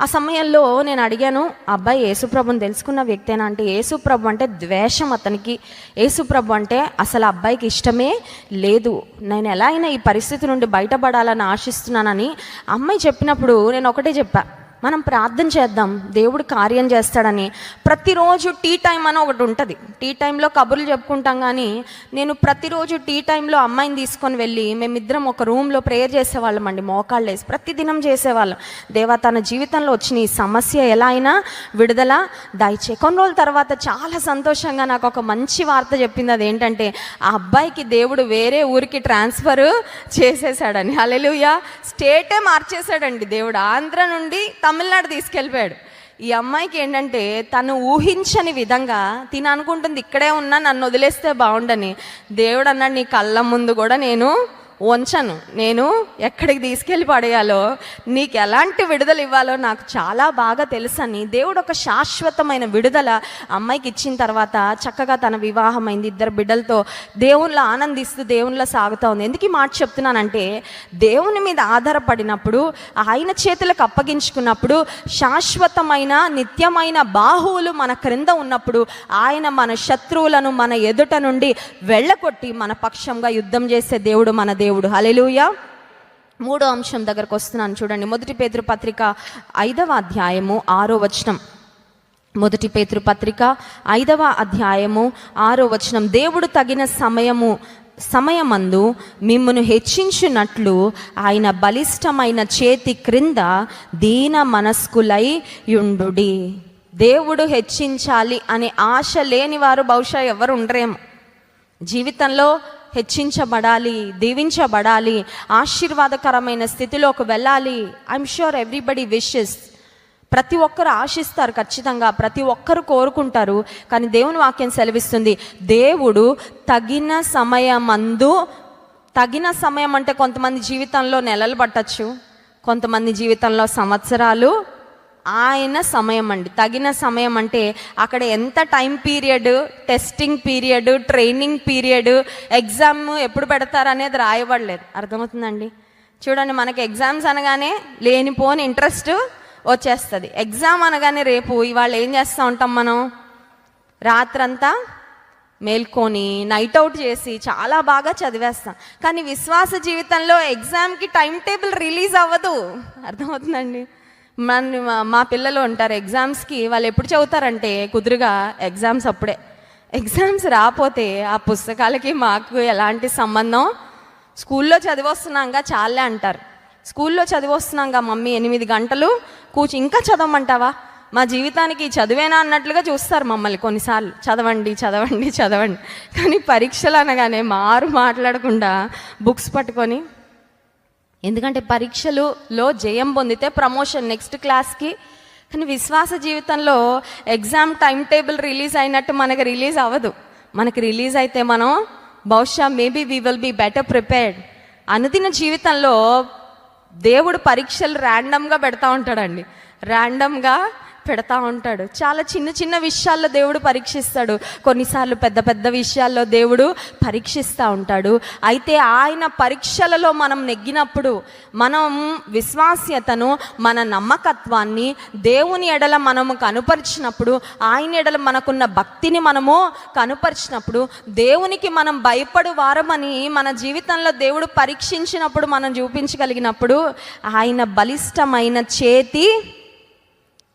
ఆ సమయంలో నేను అడిగాను, అబ్బాయి యేసుప్రభుని తెలుసుకున్న వ్యక్తేనా అంటే, యేసుప్రభు అంటే ద్వేషం అతనికి, యేసుప్రభు అంటే అసలు అబ్బాయికి ఇష్టమే లేదు, నేను ఎలా అయినా ఈ పరిస్థితి నుండి బయటపడాలని ఆశిస్తున్నానని అమ్మాయి చెప్పినప్పుడు నేను ఒకటే చెప్పా, మనం ప్రార్థన చేద్దాం, దేవుడు కార్యం చేస్తాడని. ప్రతిరోజు టీ టైం అని ఒకటి ఉంటుంది, టీ టైంలో కబుర్లు చెప్పుకుంటాం. కానీ నేను ప్రతిరోజు టీ టైంలో అమ్మాయిని తీసుకొని వెళ్ళి మేమిద్దరం ఒక రూమ్లో ప్రేయర్ చేసేవాళ్ళం అండి, మోకాళ్ళు వేసి ప్రతిదినం చేసేవాళ్ళం. దేవా, తన జీవితంలో వచ్చిన ఈ సమస్య ఎలా అయినా విడుదల దయచే. కొన్ని రోజుల తర్వాత చాలా సంతోషంగా నాకు ఒక మంచి వార్త చెప్పింది. అదేంటంటే, ఆ అబ్బాయికి దేవుడు వేరే ఊరికి ట్రాన్స్ఫర్ చేసేసాడని. హల్లెలూయా. స్టేటే మార్చేశాడండి దేవుడు, ఆంధ్ర నుండి తమిళనాడు తీసుకెళ్ళిపోయాడు. ఈ అమ్మాయికి ఏంటంటే, తను ఊహించని విధంగా తిని అనుకుంటుంది ఇక్కడే ఉన్నా నన్ను వదిలేస్తే బాగుండని. దేవుడు అన్నాడు, నీ కళ్ళ ముందు కూడా నేను ఉంచను, నేను ఎక్కడికి తీసుకెళ్ళి పడేయాలో, నీకు ఎలాంటి విడుదల ఇవ్వాలో నాకు చాలా బాగా తెలుసని దేవుడు ఒక శాశ్వతమైన విడుదల అమ్మాయికి ఇచ్చిన తర్వాత చక్కగా తన వివాహం అయింది. 2 బిడ్డలతో దేవునిలో ఆనందిస్తూ దేవునిలో సాగుతూ ఉంది. ఎందుకు ఈ మాట చెప్తున్నానంటే, దేవుని మీద ఆధారపడినప్పుడు, ఆయన చేతులకు అప్పగించుకున్నప్పుడు, శాశ్వతమైన నిత్యమైన బాహువులు మన క్రింద ఉన్నప్పుడు ఆయన మన శత్రువులను మన ఎదుట నుండి వెళ్ళగొట్టి మన పక్షంగా యుద్ధం చేసే దేవుడు మన దేవుడు. హల్లెలూయా. 3వ అంశం దగ్గరకు వస్తున్నాను చూడండి. 1 పేతురు పత్రిక 5వ అధ్యాయము 6వ వచనం. 1 పేతురు పత్రిక 5వ అధ్యాయము 6వ వచనం. దేవుడు తగిన సమయమందు మిమ్మును హెచ్చించున్నట్లు ఆయన బలిష్టమైన చేతి క్రింద దీన మనస్కులై యుండుడి. దేవుడు హెచ్చించాలి అనే ఆశ లేని వారు బహుశా ఎవరు ఉండరేమో. జీవితంలో హెచ్చించబడాలి, దీవించబడాలి, ఆశీర్వాదకరమైన స్థితిలోకి వెళ్ళాలి. I'm sure everybody wishes. ప్రతి ఒక్కరు ఆశిస్తారు, ఖచ్చితంగా ప్రతి ఒక్కరు కోరుకుంటారు. కానీ దేవుని వాక్యం సెలవిస్తుంది, దేవుడు తగిన సమయమందు, తగిన సమయం అంటే కొంతమంది జీవితంలో నెలలు పట్టచ్చు, కొంతమంది జీవితంలో సంవత్సరాలు, ఆయన సమయం అండి. తగిన సమయం అంటే అక్కడ ఎంత time period, testing period, training period, exam ఎప్పుడు పెడతారనేది రాయబడలేదు. అర్థమవుతుందండి? చూడండి, మనకి ఎగ్జామ్స్ అనగానే లేనిపోని ఇంట్రెస్ట్ వచ్చేస్తుంది. ఎగ్జామ్ అనగానే రేపు ఇవాళ ఏం చేస్తూ ఉంటాం మనం, రాత్రంతా మేల్కొని నైట్ అవుట్ చేసి చాలా బాగా చదివేస్తాం. కానీ విశ్వాస జీవితంలో ఎగ్జామ్కి టైం టేబుల్ రిలీజ్ అవ్వదు. అర్థమవుతుందండి? మా పిల్లలు ఉంటారు, ఎగ్జామ్స్కి వాళ్ళు ఎప్పుడు చదువుతారంటే కుదురుగా ఎగ్జామ్స్ అప్పుడే. ఎగ్జామ్స్ రాకపోతే ఆ పుస్తకాలకి మాకు ఎలాంటి సంబంధం, స్కూల్లో చదివొస్తున్నాంగా చాలే అంటారు. స్కూల్లో చదివొస్తున్నాంగా మమ్మీ 8 గంటలు ఇంకా చదవమంటావా, మా జీవితానికి చదివేనా అన్నట్లుగా చూస్తారు మమ్మల్ని కొన్నిసార్లు. చదవండి చదవండి చదవండి. కానీ పరీక్షలు అనగానే మాట్లాడకుండా బుక్స్ పట్టుకొని, ఎందుకంటే పరీక్షలలో జయం పొందితే ప్రమోషన్ నెక్స్ట్ క్లాస్కి. కానీ విశ్వాస జీవితంలో ఎగ్జామ్ టైం టేబుల్ రిలీజ్ అయినట్టు మనకు రిలీజ్ అవ్వదు. మనకు రిలీజ్ అయితే మనం బహుశా maybe we will be better prepared. అనుదిన జీవితంలో దేవుడు పరీక్షలు ర్యాండమ్గా పెడతా ఉంటాడండి, ర్యాండమ్గా పెడతా ఉంటాడు. చాలా చిన్న చిన్న విషయాల్లో దేవుడు పరీక్షిస్తాడు, కొన్నిసార్లు పెద్ద పెద్ద విషయాల్లో దేవుడు పరీక్షిస్తూ ఉంటాడు. అయితే ఆయన పరీక్షలలో మనం నెగ్గినప్పుడు, మనం విశ్వాస్యతను, మన నమ్మకత్వాన్ని దేవుని ఎడల మనము కనుపరిచినప్పుడు, ఆయన ఎడల మనకున్న భక్తిని మనము కనుపరిచినప్పుడు, దేవునికి మనం భయపడు వారమని మన జీవితంలో దేవుడు పరీక్షించినప్పుడు, మనం చూపించగలిగినప్పుడు, ఆయన బలిష్టమైన చేతి,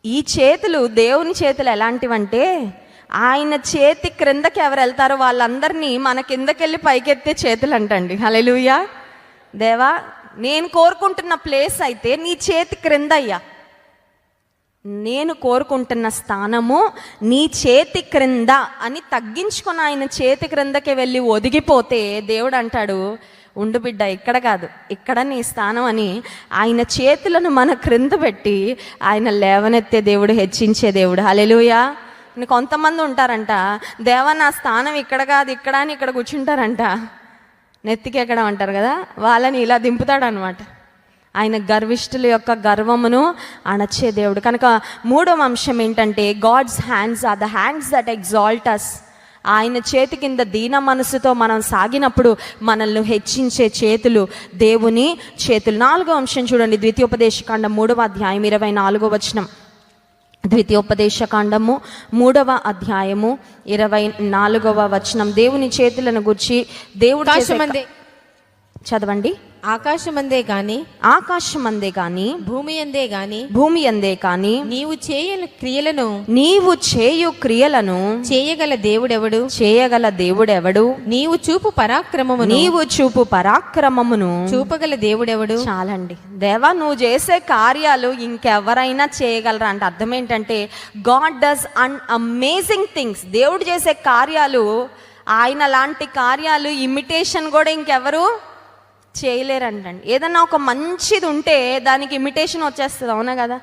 ఈ చేతులు దేవుని చేతులు ఎలాంటివంటే, ఆయన చేతి క్రిందకి ఎవరు వెళ్తారో వాళ్ళందరినీ మన కిందకెళ్ళి పైకెత్తే చేతులు అంటండి. హల్లెలూయా. దేవా, నేను కోరుకుంటున్న ప్లేస్ అయితే నీ చేతి క్రింద అయ్యా, నేను కోరుకుంటున్న స్థానము నీ చేతి క్రింద అని తగ్గించుకొని ఆయన చేతి క్రిందకి వెళ్ళి ఒదిగిపోతే దేవుడు అంటాడు, ఉండు బిడ్డ, ఇక్కడ కాదు, ఇక్కడ నీ స్థానం అని ఆయన చేతులను మన క్రింద పెట్టి ఆయన లేవనెత్తే దేవుడు, హెచ్చించే దేవుడు. హల్లెలూయా. కొంతమంది ఉంటారంట, దేవా నా స్థానం ఇక్కడ కాదు ఇక్కడ అని ఇక్కడ కూర్చుంటారంట, నెత్తికెక్కడం అంటారు కదా, వాళ్ళని ఇలా దింపుతాడు అనమాట. ఆయన గర్విష్ఠుల యొక్క గర్వమును అణచే దేవుడు. కనుక మూడవ అంశం ఏంటంటే, God's hands are the hands that exalt us. ఆయన చేతి కింద దీన మనసుతో మనం సాగినప్పుడు మనల్ని హెచ్చించే చేతులు దేవుని చేతులు. నాలుగో అంశం చూడండి, ద్వితీయోపదేశకాండం 3వ అధ్యాయం 24వ వచనం. ద్వితీయోపదేశకాండము 3వ అధ్యాయము 24వ వచనం. దేవుని చేతులను గురించి దేవుడు చదవండి. ఆకాశమందే గాని ఆకాశమందే గాని భూమి అందే గాని భూమి అందే కాని నీవు చేయు క్రియలను చేయగల దేవుడెవడు? నీవు చూపు పరాక్రమమును చూపగల దేవుడెవడు? చాలండి. దేవా నువ్వు చేసే కార్యాలు ఇంకెవరైనా చేయగలరా అంటే అర్థం ఏంటంటే, గాడ్ డస్ అమేజింగ్ థింగ్స్. దేవుడు చేసే కార్యాలు, ఆయన లాంటి కార్యాలు ఇమిటేషన్ కూడా ఇంకెవరు చేయలేరంటండి. ఏదన్నా ఒక మంచిది ఉంటే దానికి ఇమిటేషన్ వచ్చేస్తుంది, అవునా కదా?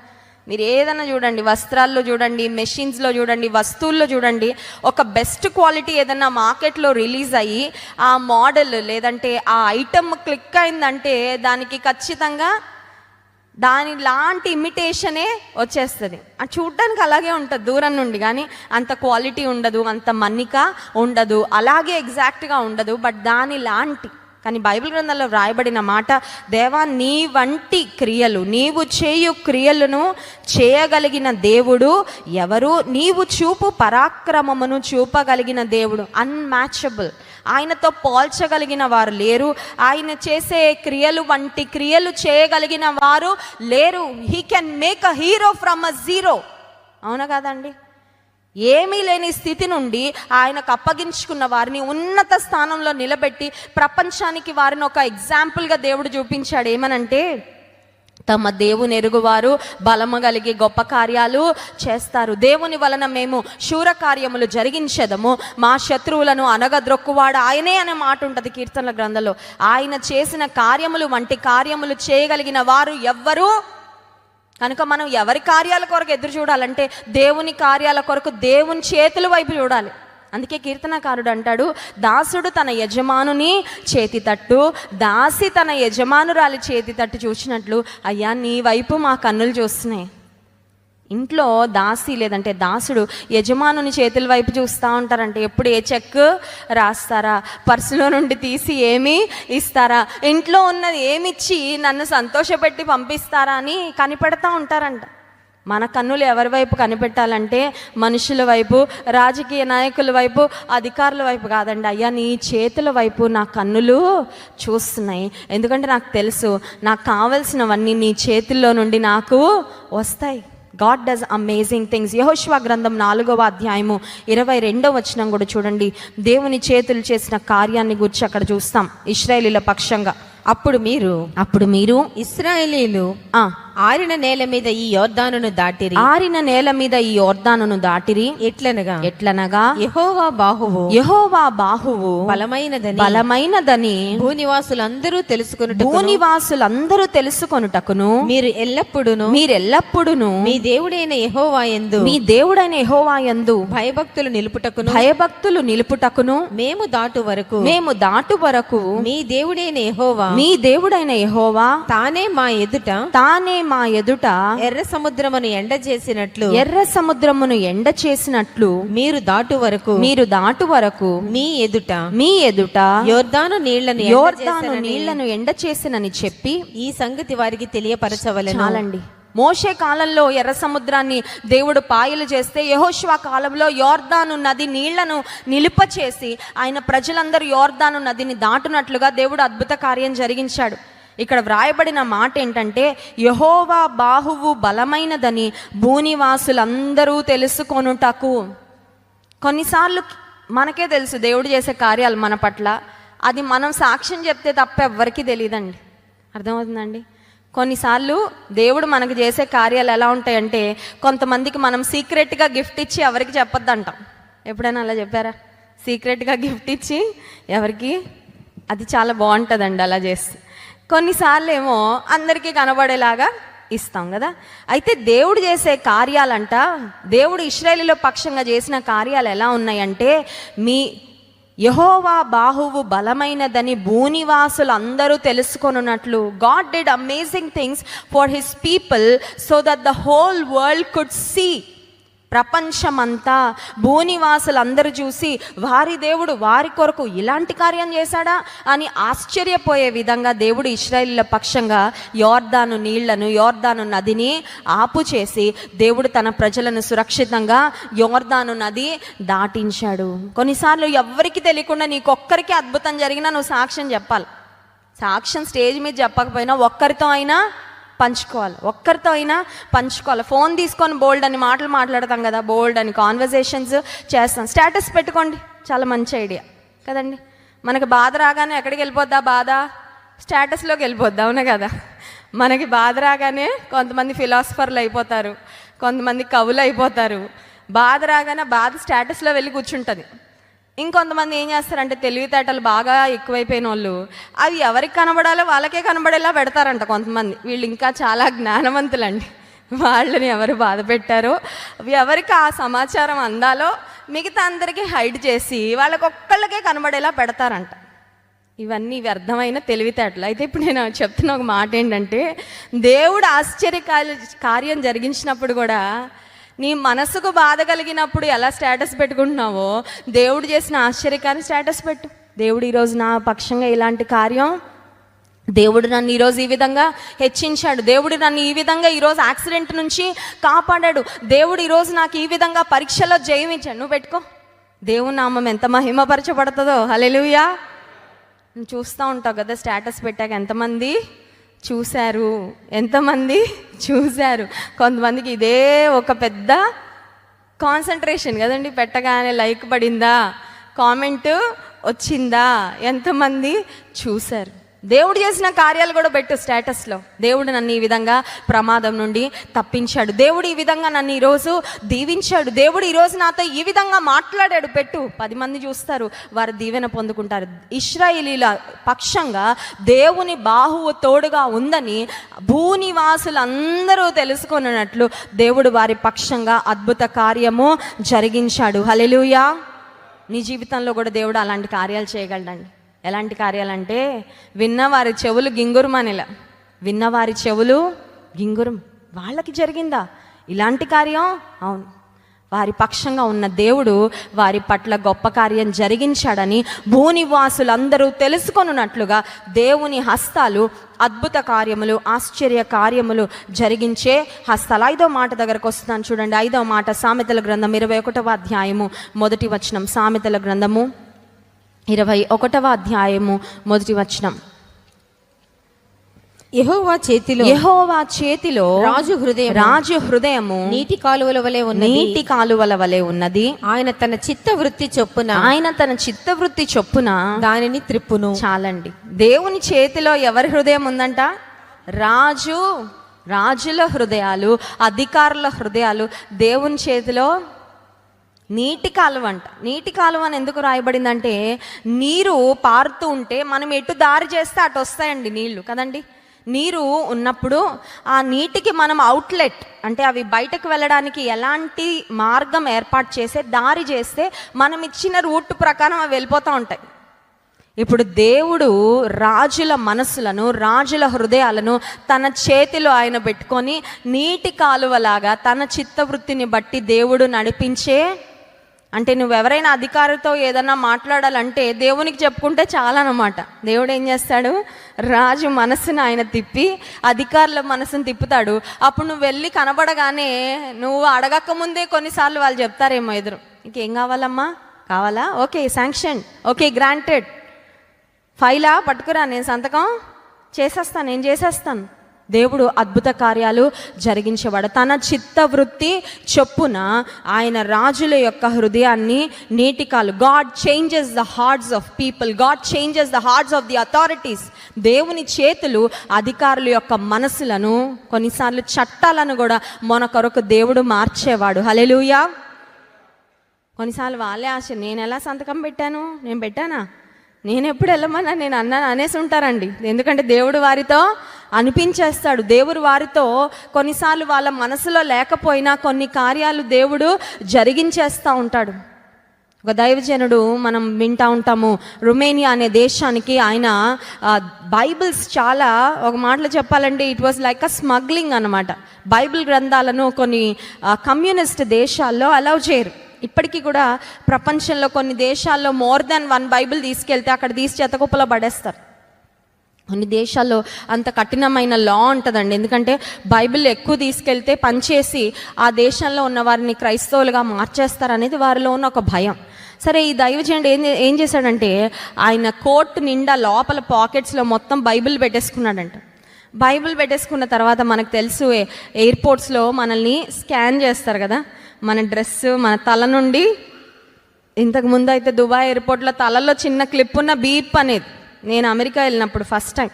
మీరు ఏదైనా చూడండి, వస్త్రాల్లో చూడండి, మెషిన్స్లో చూడండి, వస్తువుల్లో చూడండి, ఒక బెస్ట్ క్వాలిటీ ఏదన్నా మార్కెట్లో రిలీజ్ అయ్యి ఆ మోడల్ లేదంటే ఆ ఐటమ్ క్లిక్ అయిందంటే దానికి ఖచ్చితంగా దాని లాంటి ఇమిటేషనే వచ్చేస్తుంది. అది చూడడానికి అలాగే ఉంటుంది దూరం నుండి, కానీ అంత క్వాలిటీ ఉండదు, అంత మన్నిక ఉండదు, అలాగే ఎగ్జాక్ట్గా ఉండదు, బట్ దాని లాంటి. కానీ బైబిల్ గ్రంథంలో వ్రాయబడిన మాట, దేవా నీ వంటి క్రియలు, నీవు చేయు క్రియలను చేయగలిగిన దేవుడు ఎవరు? నీవు చూపు పరాక్రమమును చూపగలిగిన దేవుడు, అన్మ్యాచబుల్. ఆయనతో పోల్చగలిగిన వారు లేరు. ఆయన చేసే క్రియలు వంటి క్రియలు చేయగలిగిన వారు లేరు. He can make a hero from a zero. అవునా కాదండి? ఏమీ లేని స్థితి నుండి ఆయనకు అప్పగించుకున్న వారిని ఉన్నత స్థానంలో నిలబెట్టి ప్రపంచానికి వారిని ఒక ఎగ్జాంపుల్గా దేవుడు చూపించాడు. ఏమనంటే, తమ దేవుని ఎరుగువారు, బలము కలిగి గొప్ప కార్యాలు చేస్తారు. దేవుని వలన మేము శూర కార్యములు జరిగించేదము, మా శత్రువులను అనగద్రొక్కువాడు ఆయనే అనే మాట ఉంటుంది కీర్తనల గ్రంథంలో. ఆయన చేసిన కార్యములు వంటి కార్యములు చేయగలిగిన వారు ఎవ్వరు? కనుక మనం ఎవరి కార్యాల కొరకు ఎదురు చూడాలంటే దేవుని కార్యాల కొరకు దేవుని చేతుల వైపు చూడాలి. అందుకే కీర్తనకారుడు అంటాడు, దాసుడు తన యజమానుని చేతి తట్టు, దాసి తన యజమానురాలి చేతి తట్టు చూసినట్లు అయ్యా నీ వైపు మా కన్నులు చూస్తున్నాయి. ఇంట్లో దాసి లేదంటే దాసుడు యజమానుని చేతుల వైపు చూస్తూ ఉంటారంటే, ఎప్పుడు ఏ చెక్ రాస్తారా, పర్సులో నుండి తీసి ఏమి ఇస్తారా, ఇంట్లో ఉన్నది ఏమిచ్చి నన్ను సంతోషపెట్టి పంపిస్తారా అని కనిపెడతా ఉంటారంట. మన కన్నులు ఎవరి వైపు కనిపెట్టాలంటే మనుషుల వైపు, రాజకీయ నాయకుల వైపు, అధికారుల వైపు కాదండి. అయ్యా నీ చేతుల వైపు నా కన్నులు చూస్తున్నాయి, ఎందుకంటే నాకు తెలుసు నాకు కావలసినవన్నీ నీ చేతుల్లో నుండి నాకు వస్తాయి. God does amazing things. యెహోషువ గ్రంథం 4వ అధ్యాయము 22వ వచనం కూడా చూడండి. దేవుని చేతులు చేసిన కార్యాన్ని గురించి అక్కడ చూస్తాం. ఇశ్రాయేలీల పక్షంగా అప్పుడు మీరు ఇశ్రాయేలీలు ఆరిన నేల మీద ఈ యోర్దానును దాటిరి. ఎట్లనగా యెహోవా బాహువు బలమైనదని భూనివాసులందరూ తెలుసుకొనుటకును మీరు ఎల్లప్పుడును మీ దేవుడైన యెహోవా యందు భయభక్తులు నిలుపుటకును మేము దాటు వరకు మీ దేవుడైన యెహోవా తానే మా ఎదుట ఎర్ర సముద్రమును ఎండ చేసినట్లు మీరు దాటు వరకు మీ ఎదుట యోర్దాను నీళ్లను ఎండ చేసినని చెప్పి ఈ సంగతి వారికి తెలియపరచవలెను. చాలండి. మోషే కాలంలో ఎర్ర సముద్రాన్ని దేవుడు పాయలు చేస్తే, యెహోషువ కాలంలో యోర్దాను నది నీళ్లను నిలుపచేసి ఆయన ప్రజలందరూ యోర్దాను నదిని దాటునట్లుగా దేవుడు అద్భుత కార్యం జరిగించాడు. ఇక్కడ వ్రాయబడిన మాట ఏంటంటే, యెహోవా బాహువు బలమైనదని భూనివాసులందరూ తెలుసుకొనుటకు. కొన్నిసార్లు మనకే తెలుసు దేవుడు చేసే కార్యాలు మన పట్ల, అది మనం సాక్ష్యం చెప్తే తప్ప ఎవ్వరికీ తెలియదండి. అర్థమవుతుందండి? కొన్నిసార్లు దేవుడు మనకు చేసే కార్యాలు ఎలా ఉంటాయంటే, కొంతమందికి మనం సీక్రెట్గా గిఫ్ట్ ఇచ్చి ఎవరికి చెప్పొద్దు అంటాం. ఎప్పుడైనా అలా చెప్పారా? సీక్రెట్గా గిఫ్ట్ ఇచ్చి ఎవరికి, అది చాలా బాగుంటుందండి అలా చేస్తే. కొన్నిసార్లు ఏమో అందరికీ కనబడేలాగా ఇస్తాం కదా. అయితే దేవుడు చేసే కార్యాలంట, దేవుడు ఇశ్రాయేలుల పక్షంగా చేసిన కార్యాలు ఎలా ఉన్నాయంటే, మీ యెహోవా బాహువు బలమైనదని భూనివాసులు అందరూ తెలుసుకొనున్నట్లు, God did amazing things for his people so that the whole world could see. ప్రపంచమంతా భూనివాసులు అందరూ చూసి వారి దేవుడు వారి కొరకు ఇలాంటి కార్యం చేశాడా అని ఆశ్చర్యపోయే విధంగా దేవుడు ఇశ్రాయేలీయుల పక్షంగా యోర్దాను నదిని ఆపు చేసి దేవుడు తన ప్రజలను సురక్షితంగా యోర్దాను నది దాటించాడు. కొన్నిసార్లు ఎవ్వరికి తెలియకుండా నీకొక్కరికి అద్భుతం జరిగినా నువ్వు సాక్ష్యం చెప్పాలి. సాక్ష్యం స్టేజ్ మీద చెప్పకపోయినా ఒక్కరితో అయినా పంచుకోవాలి. ఫోన్ తీసుకొని బోల్డ్ అని మాటలు మాట్లాడతాం కదా, బోల్డ్ అని కాన్వర్జేషన్స్ చేస్తాం. స్టేటస్ పెట్టుకోండి, చాలా మంచి ఐడియా కదండి. మనకి బాధ రాగానే ఎక్కడికి వెళ్ళిపోద్దా? బాధ స్టేటస్లోకి వెళ్ళిపోద్దా, అవునా కదా? మనకి బాధ రాగానే కొంతమంది ఫిలాసఫర్లు అయిపోతారు, కొంతమంది కవులు అయిపోతారు. బాధ రాగానే బాధ స్టేటస్లో వెళ్ళి కూర్చుంటుంది. ఇంకొంతమంది ఏం చేస్తారంటే, తెలివితేటలు బాగా ఎక్కువైపోయిన వాళ్ళు అవి ఎవరికి కనబడాలో వాళ్ళకే కనబడేలా పెడతారంట కొంతమంది. వీళ్ళు ఇంకా చాలా జ్ఞానవంతులండి. వాళ్ళని ఎవరు బాధ పెట్టారో, ఎవరికి ఆ సమాచారం అందాలో మిగతా అందరికీ హైడ్ చేసి వాళ్ళకొక్కళ్ళకే కనబడేలా పెడతారంట. ఇవన్నీ వ్యర్థమైన తెలివితేటలు. అయితే ఇప్పుడు నేను చెప్తున్న ఒక మాట ఏంటంటే, దేవుడు కార్యం జరిగించినప్పుడు కూడా నీ మనసుకు బాధ కలిగినప్పుడు ఎలా స్టేటస్ పెట్టుకుంటున్నావో, దేవుడు చేసిన ఆశ్చర్యకార్యం స్టేటస్ పెట్టు. దేవుడు ఈరోజు నా పక్షంగా ఇలాంటి కార్యం, దేవుడు నన్ను ఈరోజు ఈ విధంగా హెచ్చించాడు, దేవుడు నన్ను ఈ విధంగా ఈరోజు యాక్సిడెంట్ నుంచి కాపాడాడు, దేవుడు ఈరోజు నాకు ఈ విధంగా పరీక్షలో జయమించాడు. నువ్వు పెట్టుకో. దేవుని నామం ఎంత మహిమపరచబడుతుందో. హల్లెలూయా. నువ్వు చూస్తూ ఉంటావు కదా, స్టేటస్ పెట్టాక ఎంతమంది చూశారు. కొంతమందికి ఇదే ఒక పెద్ద కాన్సన్ట్రేషన్ కదండి. పెట్టగానే లైక్ పడిందా, కామెంట్ వచ్చిందా, ఎంతమంది చూశారు. దేవుడు చేసిన కార్యాలు కూడా పెట్టు స్టేటస్లో. దేవుడు నన్ను ఈ విధంగా ప్రమాదం నుండి తప్పించాడు, దేవుడు ఈ విధంగా నన్ను ఈరోజు దీవించాడు, దేవుడు ఈరోజు నాతో ఈ విధంగా మాట్లాడాడు పెట్టు. 10 మంది చూస్తారు, వారు దీవెన పొందుకుంటారు. ఇశ్రాయేలీల పక్షంగా దేవుని బాహువు తోడుగా ఉందని భూనివాసులందరూ తెలుసుకున్నట్లు దేవుడు వారి పక్షంగా అద్భుత కార్యము జరిగించాడు. హల్లెలూయా. నీ జీవితంలో కూడా దేవుడు అలాంటి కార్యాలు చేయగలడండి. ఎలాంటి కార్యాలంటే, విన్నవారి చెవులు గింగురం వాళ్ళకి జరిగిందా ఇలాంటి కార్యం? అవును, వారి పక్షంగా ఉన్న దేవుడు వారి పట్ల గొప్ప కార్యం జరిగించాడని భూనివాసులందరూ తెలుసుకొనున్నట్లుగా దేవుని హస్తాలు అద్భుత కార్యములు, ఆశ్చర్య కార్యములు జరిగించే హస్తాలు. 5వ మాట దగ్గరకు వస్తున్నాను చూడండి. 5వ మాట సామెతల గ్రంథం 21వ అధ్యాయము 1వ వచనం. సామెతల గ్రంథము 21వ అధ్యాయము 1వ వచనం. యెహోవా చేతిలో రాజు హృదయము నీటి కాలువల వలె ఉన్నది. ఆయన తన చిత్త వృత్తి చొప్పున దానిని త్రిప్పును. చాలండి. దేవుని చేతిలో ఎవరి హృదయం ఉందంట? రాజుల హృదయాలు, అధికారుల హృదయాలు దేవుని చేతిలో. నీటి కాలువ అంట. నీటి కాలువ అని ఎందుకు రాయబడిందంటే, నీరు పారుతూ ఉంటే మనం ఎటు దారి చేస్తే అటు వస్తాయండి నీళ్లు కదండి. నీరు ఉన్నప్పుడు ఆ నీటికి మనం అవుట్లెట్ అంటే అవి బయటకు వెళ్ళడానికి ఎలాంటి మార్గం ఏర్పాటు చేసే దారి చేస్తే మనం ఇచ్చిన రూట్ ప్రకారం అవి వెళ్ళిపోతూ ఉంటాయి. ఇప్పుడు దేవుడు రాజుల మనసులను, రాజుల హృదయాలను తన చేతిలో ఆయన పెట్టుకొని నీటి కాలువలాగా తన చిత్తవృత్తిని బట్టి దేవుడు నడిపించే. అంటే నువ్వెవరైనా అధికారితో ఏదన్నా మాట్లాడాలంటే దేవునికి చెప్పుకుంటే చాలా అన్నమాట. దేవుడు ఏం చేస్తాడు? రాజు మనసును ఆయన తిప్పి అధికారుల మనసును తిప్పుతాడు. అప్పుడు నువ్వు వెళ్ళి కనబడగానే నువ్వు అడగక ముందే కొన్నిసార్లు వాళ్ళు చెప్తారేమో ఎదురు, ఇంకేం కావాలమ్మా, కావాలా, ఓకే శాంక్షన్, ఓకే గ్రాంటెడ్, ఫైలా పట్టుకురా, నేను సంతకం చేసేస్తాను, దేవుడు అద్భుత కార్యాలు జరిగించేవాడు. తన చిత్తవృత్తి చొప్పున ఆయన రాజుల యొక్క హృదయాన్ని నీటికాలు. God changes the hearts of people, God changes the hearts of the authorities. దేవుని చేతులు అధికారుల యొక్క మనసులను, కొన్నిసార్లు చట్టాలను కూడా మన కొరకు దేవుడు మార్చేవాడు. హల్లెలూయా. కొన్నిసార్లు వాళ్ళే ఆశ, నేను ఎలా సంతకం పెట్టాను, నేను పెట్టానా, నేను ఎప్పుడు వెళ్ళమన్నా, నేను అన్నాను అనేసి ఉంటారండి. ఎందుకంటే దేవుడు వారితో అనిపించేస్తాడు. దేవుడు వారితో కొన్నిసార్లు వాళ్ళ మనసులో లేకపోయినా కొన్ని కార్యాలు దేవుడు జరిగించేస్తూ ఉంటాడు. ఒక దైవజనుడు మనం వింటూ ఉంటాము, రొమేనియా అనే దేశానికి ఆయన బైబిల్స్ చాలా, ఒక మాటలో చెప్పాలంటే it was like a smuggling అన్నమాట. బైబిల్ గ్రంథాలను కొన్ని కమ్యూనిస్ట్ దేశాల్లో అలౌ చేయరు. ఇప్పటికీ కూడా ప్రపంచంలో కొన్ని దేశాల్లో మోర్ దాన్ 1 బైబిల్ తీసుకెళ్తే అక్కడ తీసి చెత్తకుప్పలో పడేస్తారు. కొన్ని దేశాల్లో అంత కఠినమైన లా ఉంటుందండి. ఎందుకంటే బైబిల్ ఎక్కువ తీసుకెళ్తే పనిచేసి ఆ దేశంలో ఉన్న వారిని క్రైస్తవులుగా మార్చేస్తారనేది వారిలో ఉన్న ఒక భయం. సరే, ఈ దైవజనుడు ఏం చేశాడంటే ఆయన కోట్ నిండా లోపల పాకెట్స్లో మొత్తం బైబిల్ పెట్టేసుకున్నాడంట. బైబిల్ పెట్టేసుకున్న తర్వాత మనకు తెలుసు, ఎయిర్పోర్ట్స్లో మనల్ని స్కాన్ చేస్తారు కదా, మన డ్రెస్, మన తల నుండి. ఇంతకుముందు అయితే దుబాయ్ ఎయిర్పోర్ట్లో తలలో చిన్న క్లిప్ ఉన్న బీప్ అనేది, నేను అమెరికా వెళ్ళినప్పుడు ఫస్ట్ టైం,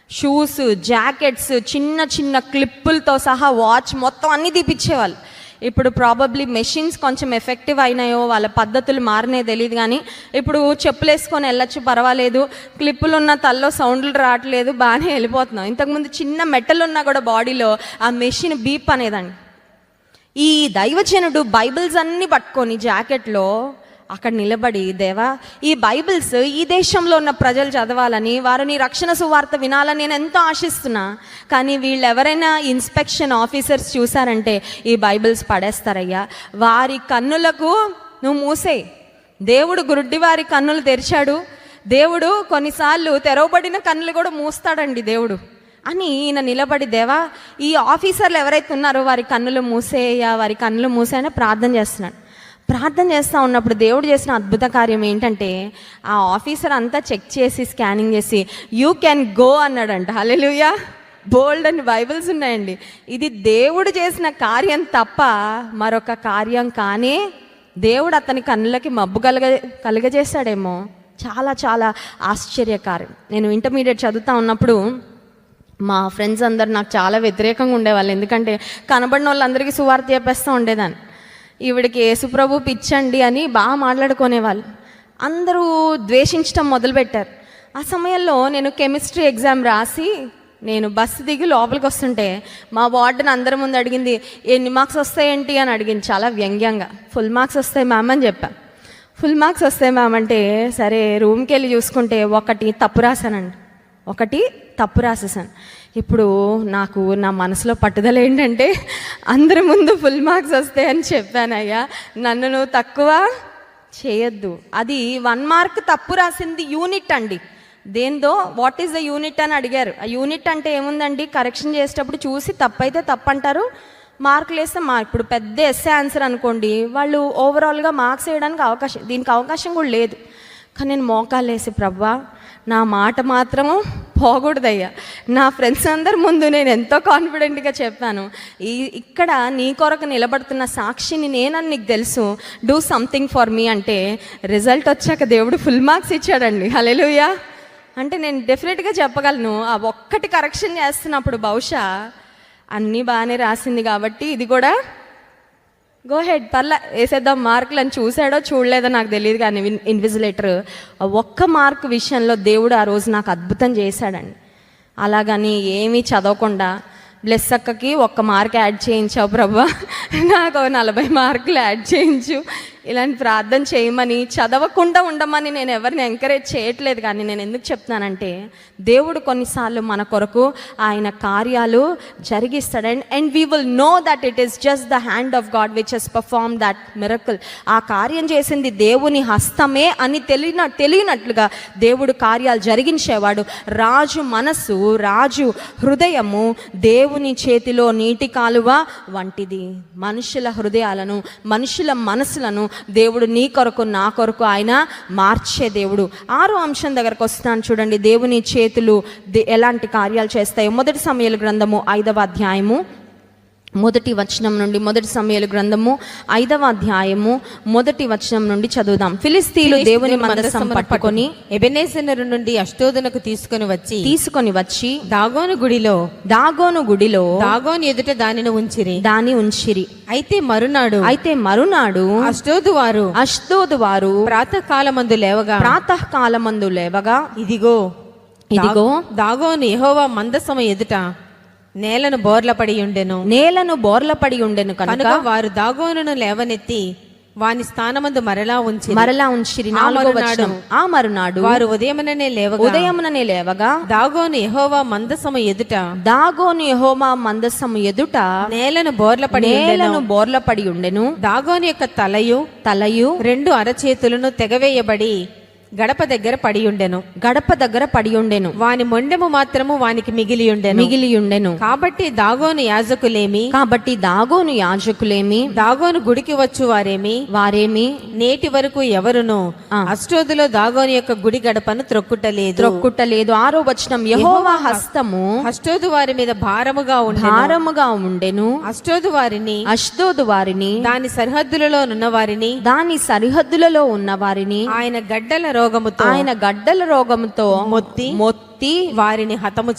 షూస్, జాకెట్స్, చిన్న చిన్న క్లిప్పులతో సహా వాచ్ మొత్తం అన్నీ తీపిచ్చేవాళ్ళు. ఇప్పుడు ప్రాబబ్లీ మెషిన్స్ కొంచెం ఎఫెక్టివ్ అయినాయో, వాళ్ళ పద్ధతులు మారినాయో తెలియదు, కానీ ఇప్పుడు చెప్పులు వేసుకొని వెళ్ళచ్చు, పర్వాలేదు, క్లిప్పులు ఉన్న తల్లో సౌండ్లు రావట్లేదు, బాగానే వెళ్ళిపోతున్నాం. ఇంతకుముందు చిన్న మెటల్ ఉన్నా కూడా బాడీలో ఆ మెషిన్ బీప్ అనేదండి. ఈ దైవజనుడు బైబిల్స్ అన్నీ పట్టుకొని జాకెట్లో అక్కడ నిలబడి, దేవా, ఈ బైబిల్స్ ఈ దేశంలో ఉన్న ప్రజలు చదవాలని, వారిని రక్షణ సువార్త వినాలని నేను ఎంతో ఆశిస్తున్నా, కానీ వీళ్ళు ఎవరైనా ఇన్స్పెక్షన్ ఆఫీసర్స్ చూసారంటే ఈ బైబిల్స్ పడేస్తారయ్యా, వారి కన్నులకు నువ్వు మూసేయి. దేవుడు గురుడ్డి వారి కన్నులు తెరిచాడు. దేవుడు కొన్నిసార్లు తెరవబడిన కన్నులు కూడా మూస్తాడండి దేవుడు అని ఈయన నిలబడి, దేవా, ఈ ఆఫీసర్లు ఎవరైతే ఉన్నారో వారి కన్నులు మూసేయ్యా, వారి కన్నులు మూసేయని ప్రార్థన చేస్తున్నాడు. ప్రార్థన చేస్తూ ఉన్నప్పుడు దేవుడు చేసిన అద్భుత కార్యం ఏంటంటే, ఆ ఆఫీసర్ అంతా చెక్ చేసి స్కానింగ్ చేసి యూ క్యాన్ గో అన్నాడంట. హల్లెలూయా. బోల్డ్ అని బైబిల్స్ ఉన్నాయండి. ఇది దేవుడు చేసిన కార్యం తప్ప మరొక కార్యం కానీ, దేవుడు అతని కన్నులకి మబ్బు కలుగజేశాడేమో. చాలా చాలా ఆశ్చర్యకార్యం. నేను ఇంటర్మీడియట్ చదువుతూ ఉన్నప్పుడు మా ఫ్రెండ్స్ అందరు నాకు చాలా వ్యతిరేకంగా ఉండేవాళ్ళు. ఎందుకంటే కనబడిన వాళ్ళందరికీ సువార్త చెప్పేస్తూ ఉండేదాన్ని. ఈవిడికి యేసుప్రభు పిచ్చండి అని బాగా మాట్లాడుకునేవాళ్ళు. అందరూ ద్వేషించడం మొదలుపెట్టారు. ఆ సమయంలో నేను కెమిస్ట్రీ ఎగ్జామ్ రాసి నేను బస్సు దిగి లోపలికి వస్తుంటే మా వార్డెన్ అందరి ముందు అడిగింది, ఎన్ని మార్క్స్ వస్తాయేంటి అని అడిగింది చాలా వ్యంగ్యంగా. ఫుల్ మార్క్స్ వస్తాయి మ్యామ్ అని చెప్పా. ఫుల్ మార్క్స్ వస్తాయి మ్యామ్ అంటే, సరే రూమ్కి వెళ్ళి చూసుకుంటే 1 తప్పు రాశానండి, 1 తప్పు రాసేసాను. ఇప్పుడు నాకు నా మనసులో పట్టుదల ఏంటంటే, అందరి ముందు ఫుల్ మార్క్స్ వస్తాయని చెప్పానయ్యా, నన్ను నువ్వు తక్కువ చేయొద్దు. అది 1 మార్క్ తప్పు రాసింది యూనిట్ అండి. దేందో వాట్ ఈస్ ద యూనిట్ అని అడిగారు. ఆ యూనిట్ అంటే ఏముందండి, కరెక్షన్ చేసేటప్పుడు చూసి తప్పైతే తప్పు అంటారు, మార్కులు వేస్తే మార్క్. ఇప్పుడు పెద్ద ఎస్సే ఆన్సర్ అనుకోండి, వాళ్ళు ఓవరాల్గా మార్క్స్ వేయడానికి దీనికి అవకాశం కూడా లేదు. కానీ నేను మోకాలు వేసి, ప్రభువా, నా మాట మాత్రము పోకూడదయ్యా. నా ఫ్రెండ్స్ అందరి ముందు నేను ఎంతో కాన్ఫిడెంట్గా చెప్పాను, ఇక్కడ నీ కొరకు నిలబడుతున్న సాక్షిని నేనని నీకు తెలుసు, డూ సంథింగ్ ఫర్ మీ అంటే రిజల్ట్ వచ్చాక దేవుడు ఫుల్ మార్క్స్ ఇచ్చాడండి. హల్లెలూయా. అంటే నేను డెఫినెట్గా చెప్పగలను, ఆ 1 కరెక్షన్ చేస్తున్నప్పుడు బహుశా అన్నీ బాగానే రాసింది కాబట్టి ఇది కూడా గో హెడ్ పర్లా వేసేద్దాం మార్కులు అని చూసాడో చూడలేదో నాకు తెలియదు, కానీ ఇన్విజిలేటర్ 1 మార్క్ విషయంలో దేవుడు ఆ రోజు నాకు అద్భుతం చేశాడండి. అలాగని ఏమీ చదవకుండా బ్లెస్ అక్కకి 1 మార్క్ యాడ్ చేయించావు ప్రభువా, నాకు 40 మార్కులు యాడ్ చేయించు, ఇలాంటి ప్రార్థన చేయమని, చదవకుండా ఉండమని నేను ఎవరిని ఎంకరేజ్ చేయట్లేదు. కానీ నేను ఎందుకు చెప్తున్నానంటే, దేవుడు కొన్నిసార్లు మన కొరకు ఆయన కార్యాలు జరిగిస్తాడు. And we will know that it is just the hand of God which he's perform that miracle. ఆ కార్యం చేసింది దేవుని హస్తమే అని తెలియనట్లుగా దేవుడు కార్యాలు జరిగించేవాడు. రాజు మనసు, రాజు హృదయము దేవుని చేతిలో నీటి కాలువ వంటిది. మనుషుల హృదయాలను, మనుషుల మనసులను దేవుడు నీ కొరకు నా కొరకు ఆయన మార్చే దేవుడు. 6వ అంశం దగ్గరకు వస్తాను చూడండి, దేవుని చేతులు ఎలాంటి కార్యాలు చేస్తాయో. 1 సమూయేలు గ్రంథము 5వ అధ్యాయము 1వ వచనం నుండి, 1 సమూయేలు గ్రంథము 5వ అధ్యాయము 1వ వచనం నుండి చదువుదాం. ఫిలిస్తీయులు దేవుని మందసం పట్టుకొని ఎబెనేజరు నుండి అష్డోదునకు తీసుకొని వచ్చి దాగోను గుడిలో దాగోను ఎదుట దానిని ఉంచిరి. అయితే మరునాడు అష్డోదు వారు ప్రాతకాలమందు లేవగా ఇదిగో దాగోను యెహోవా మందసము ఎదుట నేలను బోర్లపడి ఉండెను కనుక వారు దాగోనును లేవనెత్తి వాని స్థానమందు మరలా ఉంచిరి. 4వ వచనం, ఆ మరునాడు వారు ఉదయముననే లేవగా దాగోను యెహోవా మందసము ఎదుట నేలను బోర్లపడి ఉండెను. దాగోను యొక్క తలయు 2 అరచేతులను తెగవేయబడి గడప దగ్గర పడి ఉండెను. వాని మొండెము మాత్రము వానికి మిగిలి ఉండెను. కాబట్టి దాగోను యాజకులేమి దాగోను గుడికి వచ్చు వారేమి నేటి వరకు ఎవరును అష్టోదులో దాగోను యొక్క గుడి గడపను త్రొక్కుటలేదు. 6వ వచనం, యెహోవా హస్తము అష్టోదు వారి మీద భారముగా ఉండెను. అష్టోదు వారిని దాని సరిహద్దులలో ఉన్న వారిని ఆయన గడ్డల రోగముతో మొత్తి వారిని హతము.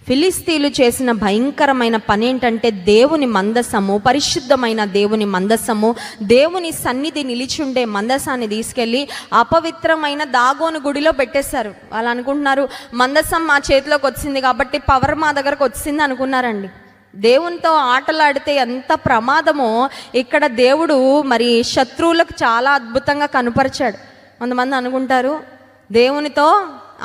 ఫిలిస్తీన్లు చేసిన భయంకరమైన పని ఏంటంటే, దేవుని మందసము, పరిశుద్ధమైన దేవుని మందసము, దేవుని సన్నిధి నిలిచుండే మందసాన్ని తీసుకెళ్లి అపవిత్రమైన దాగోను గుడిలో పెట్టేశారు. వాళ్ళు అనుకుంటున్నారు మందసం మా చేతిలోకి వచ్చింది కాబట్టి పవర్ మా దగ్గరకు వచ్చింది అనుకున్నారండి. దేవునితో ఆటలాడితే ఎంత ప్రమాదమో ఇక్కడ దేవుడు మరి శత్రువులకు చాలా అద్భుతంగా కనుపరిచాడు. కొంతమంది అనుకుంటారు దేవునితో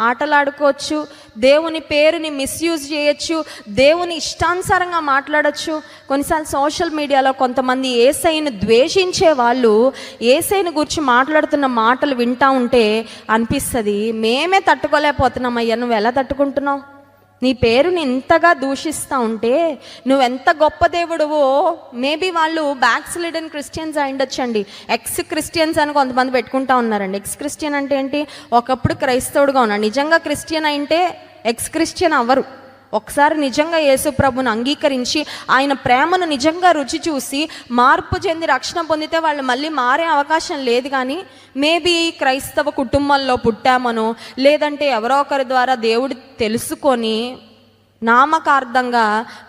ఆటలాడుకోవచ్చు, దేవుని పేరుని మిస్యూజ్ చేయొచ్చు, దేవుని ఇష్టానుసారంగా మాట్లాడచ్చు. కొన్నిసార్లు సోషల్ మీడియాలో కొంతమంది యేసయ్యను ద్వేషించే వాళ్ళు యేసయ్యను గురించి మాట్లాడుతున్న మాటలు వింటా ఉంటే అనిపిస్తుంది, మేమే తట్టుకోలేకపోతున్నామయ్యా, నువ్వు ఎలా తట్టుకుంటున్నావు? నీ పేరుని ఇంతగా దూషిస్తూ ఉంటే నువ్వెంత గొప్ప దేవుడువో. మేబీ వాళ్ళు బ్యాక్ స్లిడెన్ క్రిస్టియన్స్ అయిండొచ్చండి. ఎక్స్ క్రిస్టియన్స్ అని కొంతమంది పెట్టుకుంటా ఉన్నారండి. ఎక్స్ క్రిస్టియన్ అంటే ఏంటి? ఒకప్పుడు క్రైస్తవుడుగా ఉన్నాడు, నిజంగా క్రిస్టియన్ అయింటే ఎక్స్ క్రిస్టియన్ అవ్వరు. ఒకసారి నిజంగా యేసు ప్రభుని అంగీకరించి ఆయన ప్రేమను నిజంగా రుచి చూసి మార్పు చెంది రక్షణ పొందితే వాళ్ళు మళ్ళీ మారే అవకాశం లేదు. కానీ మేబీ క్రైస్తవ కుటుంబంలో పుట్టామనో లేదంటే ఎవరో ఒకరి ద్వారా దేవుడు తెలుసుకొని నామకార్థంగా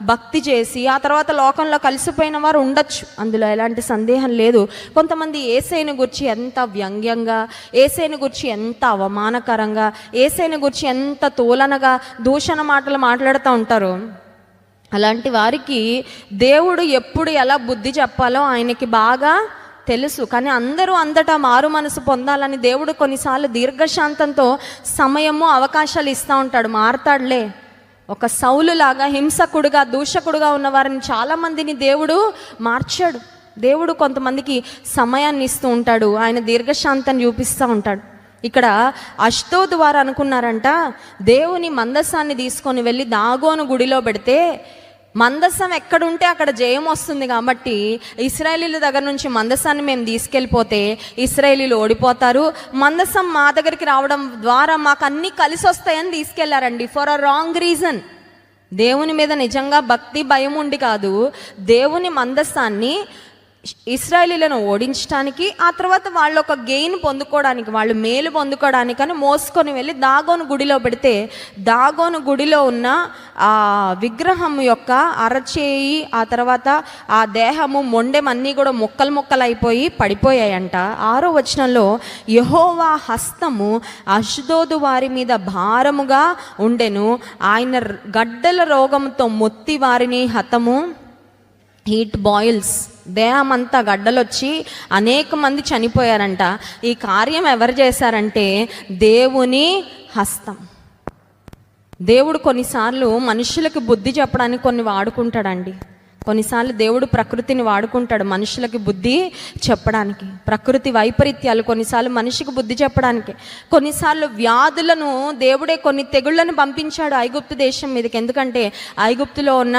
భక్తి చేసి ఆ తర్వాత లోకంలో కలిసిపోయిన వారు ఉండొచ్చు, అందులో ఎలాంటి సందేహం లేదు. కొంతమంది యేసయ్యను గురించి ఎంత వ్యంగ్యంగా, యేసయ్యను గురించి ఎంత అవమానకరంగా, యేసయ్యను గురించి ఎంత తోలనగా దూషణ మాటలు మాట్లాడుతూ ఉంటారు. అలాంటి వారికి దేవుడు ఎప్పుడు ఎలా బుద్ధి చెప్పాలో ఆయనకి బాగా తెలుసు. కానీ అందరూ అంతటా మారు మనసు పొందాలని దేవుడు కొన్నిసార్లు దీర్ఘశాంతంతో సమయము అవకాశాలు ఇస్తూ ఉంటాడు. మారతాడులే. ఒక సౌలులాగా హింసకుడుగా దూషకుడుగా ఉన్న వారిని చాలామందిని దేవుడు మార్చాడు. దేవుడు కొంతమందికి సమయాన్ని ఇస్తూ ఉంటాడు, ఆయన దీర్ఘశాంతాన్ని చూపిస్తూ ఉంటాడు. ఇక్కడ అష్డోదు వారు అనుకున్నారంట, దేవుని మందసాన్ని తీసుకొని వెళ్ళి దాగోను గుడిలో పెడితే మందసం ఎక్కడుంటే అక్కడ జయం వస్తుంది కాబట్టి ఇశ్రాయేలీల దగ్గర నుంచి మందసాన్ని మేము తీసుకెళ్ళిపోతే ఇశ్రాయేలీలు ఓడిపోతారు, మందసం మా దగ్గరికి రావడం ద్వారా మాకు అన్నీ కలిసి వస్తాయని తీసుకెళ్లారండి. For a wrong reason. దేవుని మీద నిజంగా భక్తి భయం ఉండి కాదు, దేవుని మందసాన్ని ఇశ్రాయేలీలను ఓడించడానికి, ఆ తర్వాత వాళ్ళు ఒక గెయిన్ పొందుకోవడానికి, వాళ్ళు మేలు పొందుకోవడానికని మోసుకొని వెళ్ళి దాగోను గుడిలో పెడితే దాగోను గుడిలో ఉన్న ఆ విగ్రహం యొక్క అరచేయి, ఆ తర్వాత ఆ దేహము, మొండెమన్నీ కూడా ముక్కలు ముక్కలు అయిపోయి పడిపోయాయంట. 6వ వచనంలో యెహోవా హస్తము అష్డోదు వారి మీద భారముగా ఉండెను, ఆయన గడ్డల రోగంతో మొత్తి వారిని హతము. హీట్ బాయిల్స్, దేహమంతా గడ్డలొచ్చి అనేక మంది చనిపోయారంట. ఈ కార్యం ఎవరు చేశారంటే దేవుని హస్తం. దేవుడు కొన్నిసార్లు మనుషులకి బుద్ధి చెప్పడానికి కొన్ని వాడుకుంటాడండి. కొన్నిసార్లు దేవుడు ప్రకృతిని వాడుకుంటాడు మనుషులకి బుద్ధి చెప్పడానికి. ప్రకృతి వైపరీత్యాలు కొన్నిసార్లు మనిషికి బుద్ధి చెప్పడానికి. కొన్నిసార్లు వ్యాధులను దేవుడే, కొన్ని తెగుళ్లను పంపించాడు ఐగుప్తు దేశం మీదకి. ఎందుకంటే ఐగుప్తులో ఉన్న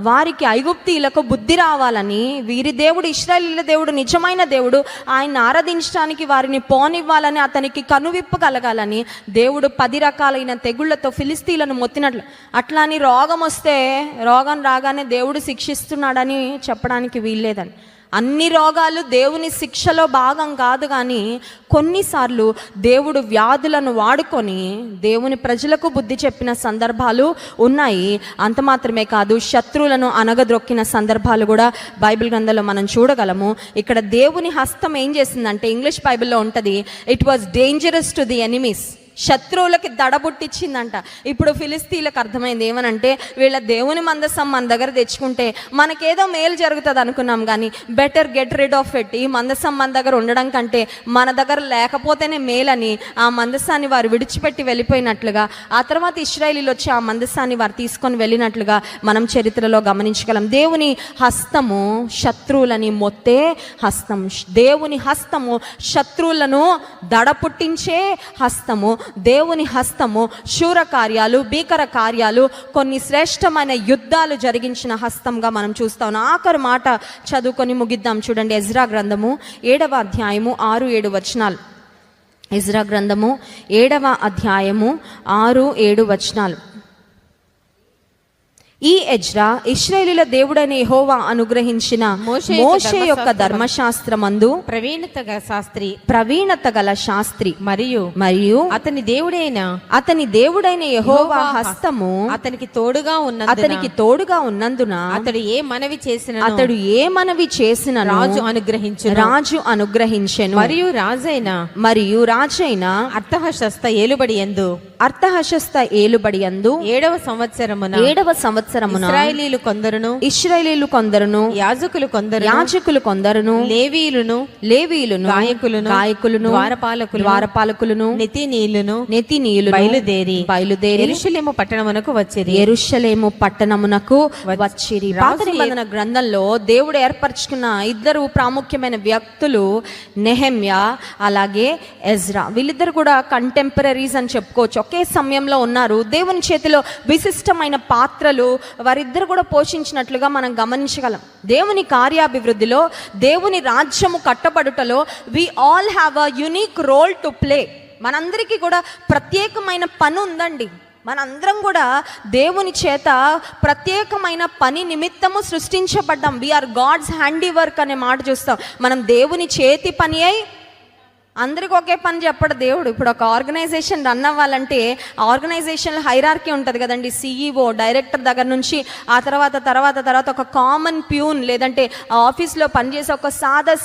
వారికి ఐగుప్తీయులకు బుద్ధి రావాలని, వీరి దేవుడు ఇశ్రాయేలీయుల దేవుడు నిజమైన దేవుడు, ఆయన ఆరాధించడానికి వారిని పోనివ్వాలని, అతనికి కనువిప్పు కలగాలని దేవుడు 10 రకాలైన తెగుళ్లతో ఫిలిస్తీన్లను మొత్తినట్లు. అట్లా అని రోగం వస్తే రోగం రాగానే దేవుడు శిక్షిస్తున్నాడని చెప్పడానికి వీల్లేదని. అన్ని రోగాలు దేవుని శిక్షలో భాగం కాదు, కానీ కొన్నిసార్లు దేవుడు వ్యాధులను వాడుకొని దేవుని ప్రజలకు బుద్ధి చెప్పిన సందర్భాలు ఉన్నాయి. అంత మాత్రమే కాదు, శత్రువులను అనగద్రొక్కిన సందర్భాలు కూడా బైబిల్ గ్రంథంలో మనం చూడగలము. ఇక్కడ దేవుని హస్తం ఏం చేసిందంటే, ఇంగ్లీష్ బైబిల్లో ఉంటుంది, it was dangerous to the enemies. శత్రువులకి దడబుట్టించిందంట. ఇప్పుడు ఫిలిస్తీన్లకు అర్థమైంది ఏమనంటే, వీళ్ళ దేవుని మందసం మన దగ్గర తెచ్చుకుంటే మనకేదో మేలు జరుగుతుంది అనుకున్నాం, కానీ better get rid of it. ఈ మందసం మన దగ్గర ఉండడం కంటే మన దగ్గర లేకపోతేనే మేలని ఆ మందసాన్ని వారు విడిచిపెట్టి వెళ్ళిపోయినట్లుగా, ఆ తర్వాత ఇశ్రాయేలీలు వచ్చి ఆ మందసాన్ని వారు తీసుకొని వెళ్ళినట్లుగా మనం చరిత్రలో గమనించగలం. దేవుని హస్తము శత్రువులని మొత్తే హస్తం. దేవుని హస్తము శత్రువులను దడపుట్టించే హస్తము. దేవుని హస్తము శూర కార్యాలు, భీకర కార్యాలు, కొన్ని శ్రేష్టమైన యుద్ధాలు జరిగించిన హస్తంగా మనం చూస్తాం. ఆఖరు మాట చదువుకొని ముగిద్దాం. చూడండి, ఎజ్రా గ్రంథము 7వ అధ్యాయము 6-7 వచనాలు. ఎజ్రా గ్రంథము 7వ అధ్యాయము 6-7 వచనాలు. ఈ ఎజ్రా ఇశ్రాయేలీయుల దేవుడైన యెహోవా అనుగ్రహించిన మోషే యొక్క ధర్మశాస్త్రమందు ప్రవీణత గల శాస్త్రి మరియు అతని దేవుడైన యెహోవా హస్తము అతనికి తోడుగా ఉన్నందున అతడు ఏ మనవి చేసిన రాజు అనుగ్రహించెను. మరియు రాజైన అర్తహషస్త ఏలుబడి యందు 7వ సంవత్సరమున ఇశ్రాయేలీయులు కొందరును యాజకులు కొందరును లేవీయులను గాయకులను ద్వారపాలకులను నెతినీయులను బయలుదేరి యెరూషలేము పట్టణమునకు వచ్చిరి. పాత నిబంధన గ్రంథంలో దేవుడు ఏర్పరచుకున్న 2 ప్రాముఖ్యమైన వ్యక్తులు నెహెమ్యా అలాగే ఎజ్రా. వీళ్ళిద్దరు కూడా కంటెంపరీస్ అని చెప్పుకోవచ్చు. ఒకే సమయంలో ఉన్నారు. దేవుని చేతిలో విశిష్టమైన పాత్రలు వారిద్దరు కూడా పోషించినట్లుగా మనం గమనించగలం. దేవుని కార్యాభివృద్ధిలో, దేవుని రాజ్యము కట్టబడుటలో we all have a unique role to play. మనందరికీ కూడా ప్రత్యేకమైన పని ఉందండి. మనందరం కూడా దేవుని చేత ప్రత్యేకమైన పని నిమిత్తము సృష్టించబడ్డాం. వీఆర్ గాడ్స్ హ్యాండీ వర్క్ అనే మాట చూస్తాం. మనం దేవుని చేతి పని అయి, అందరికి ఒకే పని చెప్పడు దేవుడు. ఇప్పుడు ఒక ఆర్గనైజేషన్ రన్ అవ్వాలంటే ఆర్గనైజేషన్ హైరార్కీ ఉంటుంది కదండి. CEO, డైరెక్టర్ దగ్గర నుంచి ఆ తర్వాత ఒక కామన్ ప్యూన్, లేదంటే ఆఫీస్లో పనిచేసే ఒక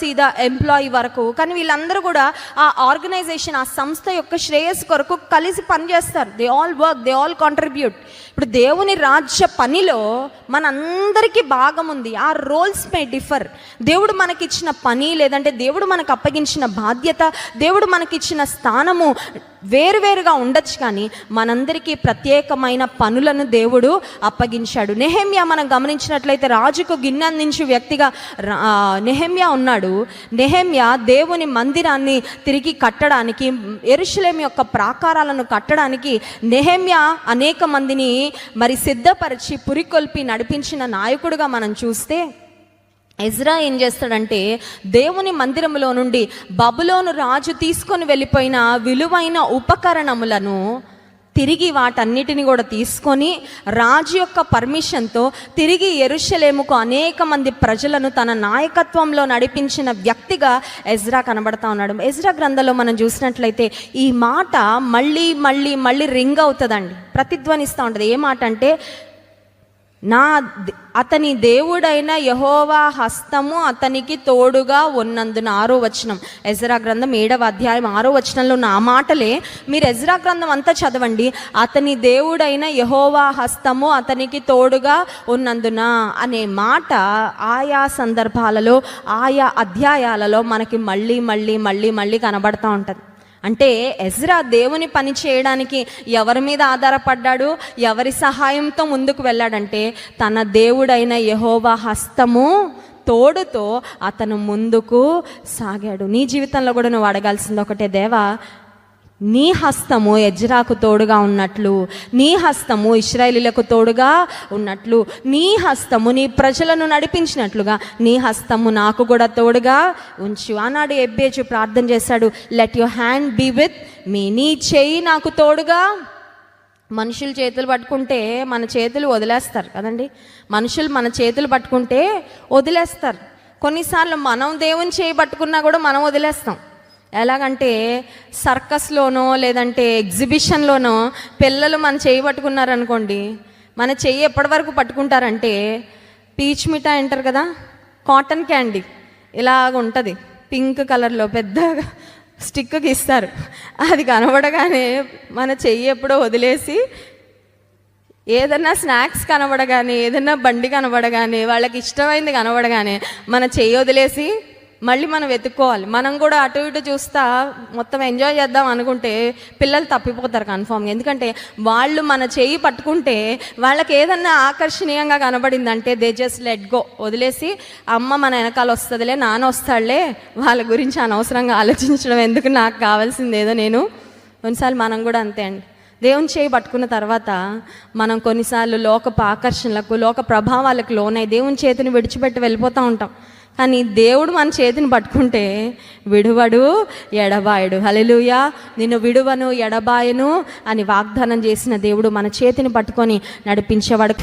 సీదా ఎంప్లాయీ వరకు. కానీ వీళ్ళందరూ కూడా ఆ ఆర్గనైజేషన్, ఆ సంస్థ యొక్క శ్రేయస్సు కొరకు కలిసి పనిచేస్తారు. They all work, they all contribute. ఇప్పుడు దేవుని రాజ్య పనిలో మనందరికీ భాగం ఉంది. ఆ రోల్స్ మే డిఫర్. దేవుడు మనకిచ్చిన పని, లేదంటే దేవుడు మనకు అప్పగించిన బాధ్యత, దేవుడు మనకిచ్చిన స్థానము వేరువేరుగా ఉండొచ్చు, కానీ మనందరికీ ప్రత్యేకమైన పనులను దేవుడు అప్పగించాడు. నెహెమ్యా మనం గమనించినట్లయితే రాజుకు గిన్నె అందించే వ్యక్తిగా నెహెమ్యా ఉన్నాడు. నెహెమ్యా దేవుని మందిరాన్ని తిరిగి కట్టడానికి, యెరూషలేము యొక్క ప్రాకారాలను కట్టడానికి నెహెమ్యా అనేక మందిని మరి సిద్ధపరిచి పురికొల్పి నడిపించిన నాయకుడుగా మనం చూస్తే, ఎజ్రా ఏం చేస్తాడంటే దేవుని మందిరములో నుండి బబులోను రాజు తీసుకొని వెళ్ళిపోయిన విలువైన ఉపకరణములను తిరిగి వాటన్నిటిని కూడా తీసుకొని రాజు యొక్క పర్మిషన్తో తిరిగి యెరూషలేముకు అనేక మంది ప్రజలను తన నాయకత్వంలో నడిపించిన వ్యక్తిగా ఎజ్రా కనబడతా ఉన్నాడు. ఎజ్రా గ్రంథంలో మనం చూసినట్లయితే ఈ మాట మళ్ళీ మళ్ళీ మళ్ళీ రింగ్ అవుతుందండి, ప్రతిధ్వనిస్తూ ఉంటుంది. ఏ మాట అంటే, అతని దేవుడైన యెహోవా హస్తము అతనికి తోడుగా ఉన్నందున. 6వ వచనం, ఎజ్రా గ్రంథం 7వ అధ్యాయం 6వ వచనంలో ఉన్న ఆ మాటలే మీరు ఎజ్రా గ్రంథం అంతా చదవండి. అతని దేవుడైన యెహోవా హస్తము అతనికి తోడుగా ఉన్నందున అనే మాట ఆయా సందర్భాలలో, ఆయా అధ్యాయాలలో మనకి మళ్ళీ మళ్ళీ మళ్ళీ మళ్ళీ కనబడతా ఉంటుంది. అంటే ఎజ్రా దేవుని పని చేయడానికి ఎవరి మీద ఆధారపడ్డాడు, ఎవరి సహాయంతో ముందుకు వెళ్ళాడంటే తన దేవుడైన యెహోవా హస్తము తోడుతో అతను ముందుకు సాగాడు. నీ జీవితంలో కూడా నువ్వు అడగాల్సింది ఒకటే, దేవా నీ హస్తము ఎజ్రాకు తోడుగా ఉన్నట్లు, నీ హస్తము ఇశ్రాయేలీయులకు తోడుగా ఉన్నట్లు, నీ హస్తము నీ ప్రజలను నడిపించినట్లుగా నీ హస్తము నాకు కూడా తోడుగా ఉంచు. ఆనాడు ఎబ్బేజు ప్రార్థన చేశాడు, let your hand be with me, నీ చెయ్యి నాకు తోడుగా. మనుషులు చేతులు పట్టుకుంటే మన చేతులు వదిలేస్తారు కదండి. మనుషులు మన చేతులు పట్టుకుంటే వదిలేస్తారు. కొన్నిసార్లు మనం దేవుని చేయి పట్టుకున్నా కూడా మనం వదిలేస్తాం. ఎలాగంటే సర్కస్లోనో లేదంటే ఎగ్జిబిషన్లోనో పిల్లలు మన చేయి పట్టుకున్నారనుకోండి, మన చెయ్యి ఎప్పటి వరకు పట్టుకుంటారంటే పీచ్ మిఠాయి అంటారు కదా, కాటన్ క్యాండీ ఇలాగ ఉంటుంది, పింక్ కలర్లో పెద్దగా స్టిక్కి ఇస్తారు. అది కనబడగానే మన చెయ్యి ఎప్పుడో వదిలేసి ఏదన్నా స్నాక్స్ కనబడగానే, ఏదన్నా బండి కనబడగానే, వాళ్ళకి ఇష్టమైంది కనబడగానే మన చెయ్యి వదిలేసి మళ్ళీ మనం వెతుక్కోవాలి. మనం కూడా అటు ఇటు చూస్తా మొత్తం ఎంజాయ్ చేద్దాం అనుకుంటే పిల్లలు తప్పిపోతారు కన్ఫామ్గా. ఎందుకంటే వాళ్ళు మన చెయ్యి పట్టుకుంటే వాళ్ళకి ఏదన్నా ఆకర్షణీయంగా కనబడిందంటే దే జస్ట్ లెట్ గో, వదిలేసి అమ్మ మన వెనకాల వస్తుందిలే, నాన్న వస్తాడులే, వాళ్ళ గురించి అనవసరంగా ఆలోచించడం ఎందుకు, నాకు కావాల్సింది ఏదో నేను. కొన్నిసార్లు మనం కూడా అంతే అండి. దేవుని చేయి పట్టుకున్న తర్వాత మనం కొన్నిసార్లు లోకపు ఆకర్షణలకు, లోక ప్రభావాలకు లోనై దేవుని చేతిని విడిచిపెట్టి వెళ్ళిపోతూ ఉంటాం. కానీ దేవుడు మన చేతిని పట్టుకుంటే విడువడు ఎడబాయడు. హల్లెలూయా. నిన్ను విడువను ఎడబాయను అని వాగ్దానం చేసిన దేవుడు మన చేతిని పట్టుకొని నడిపించేవాడు.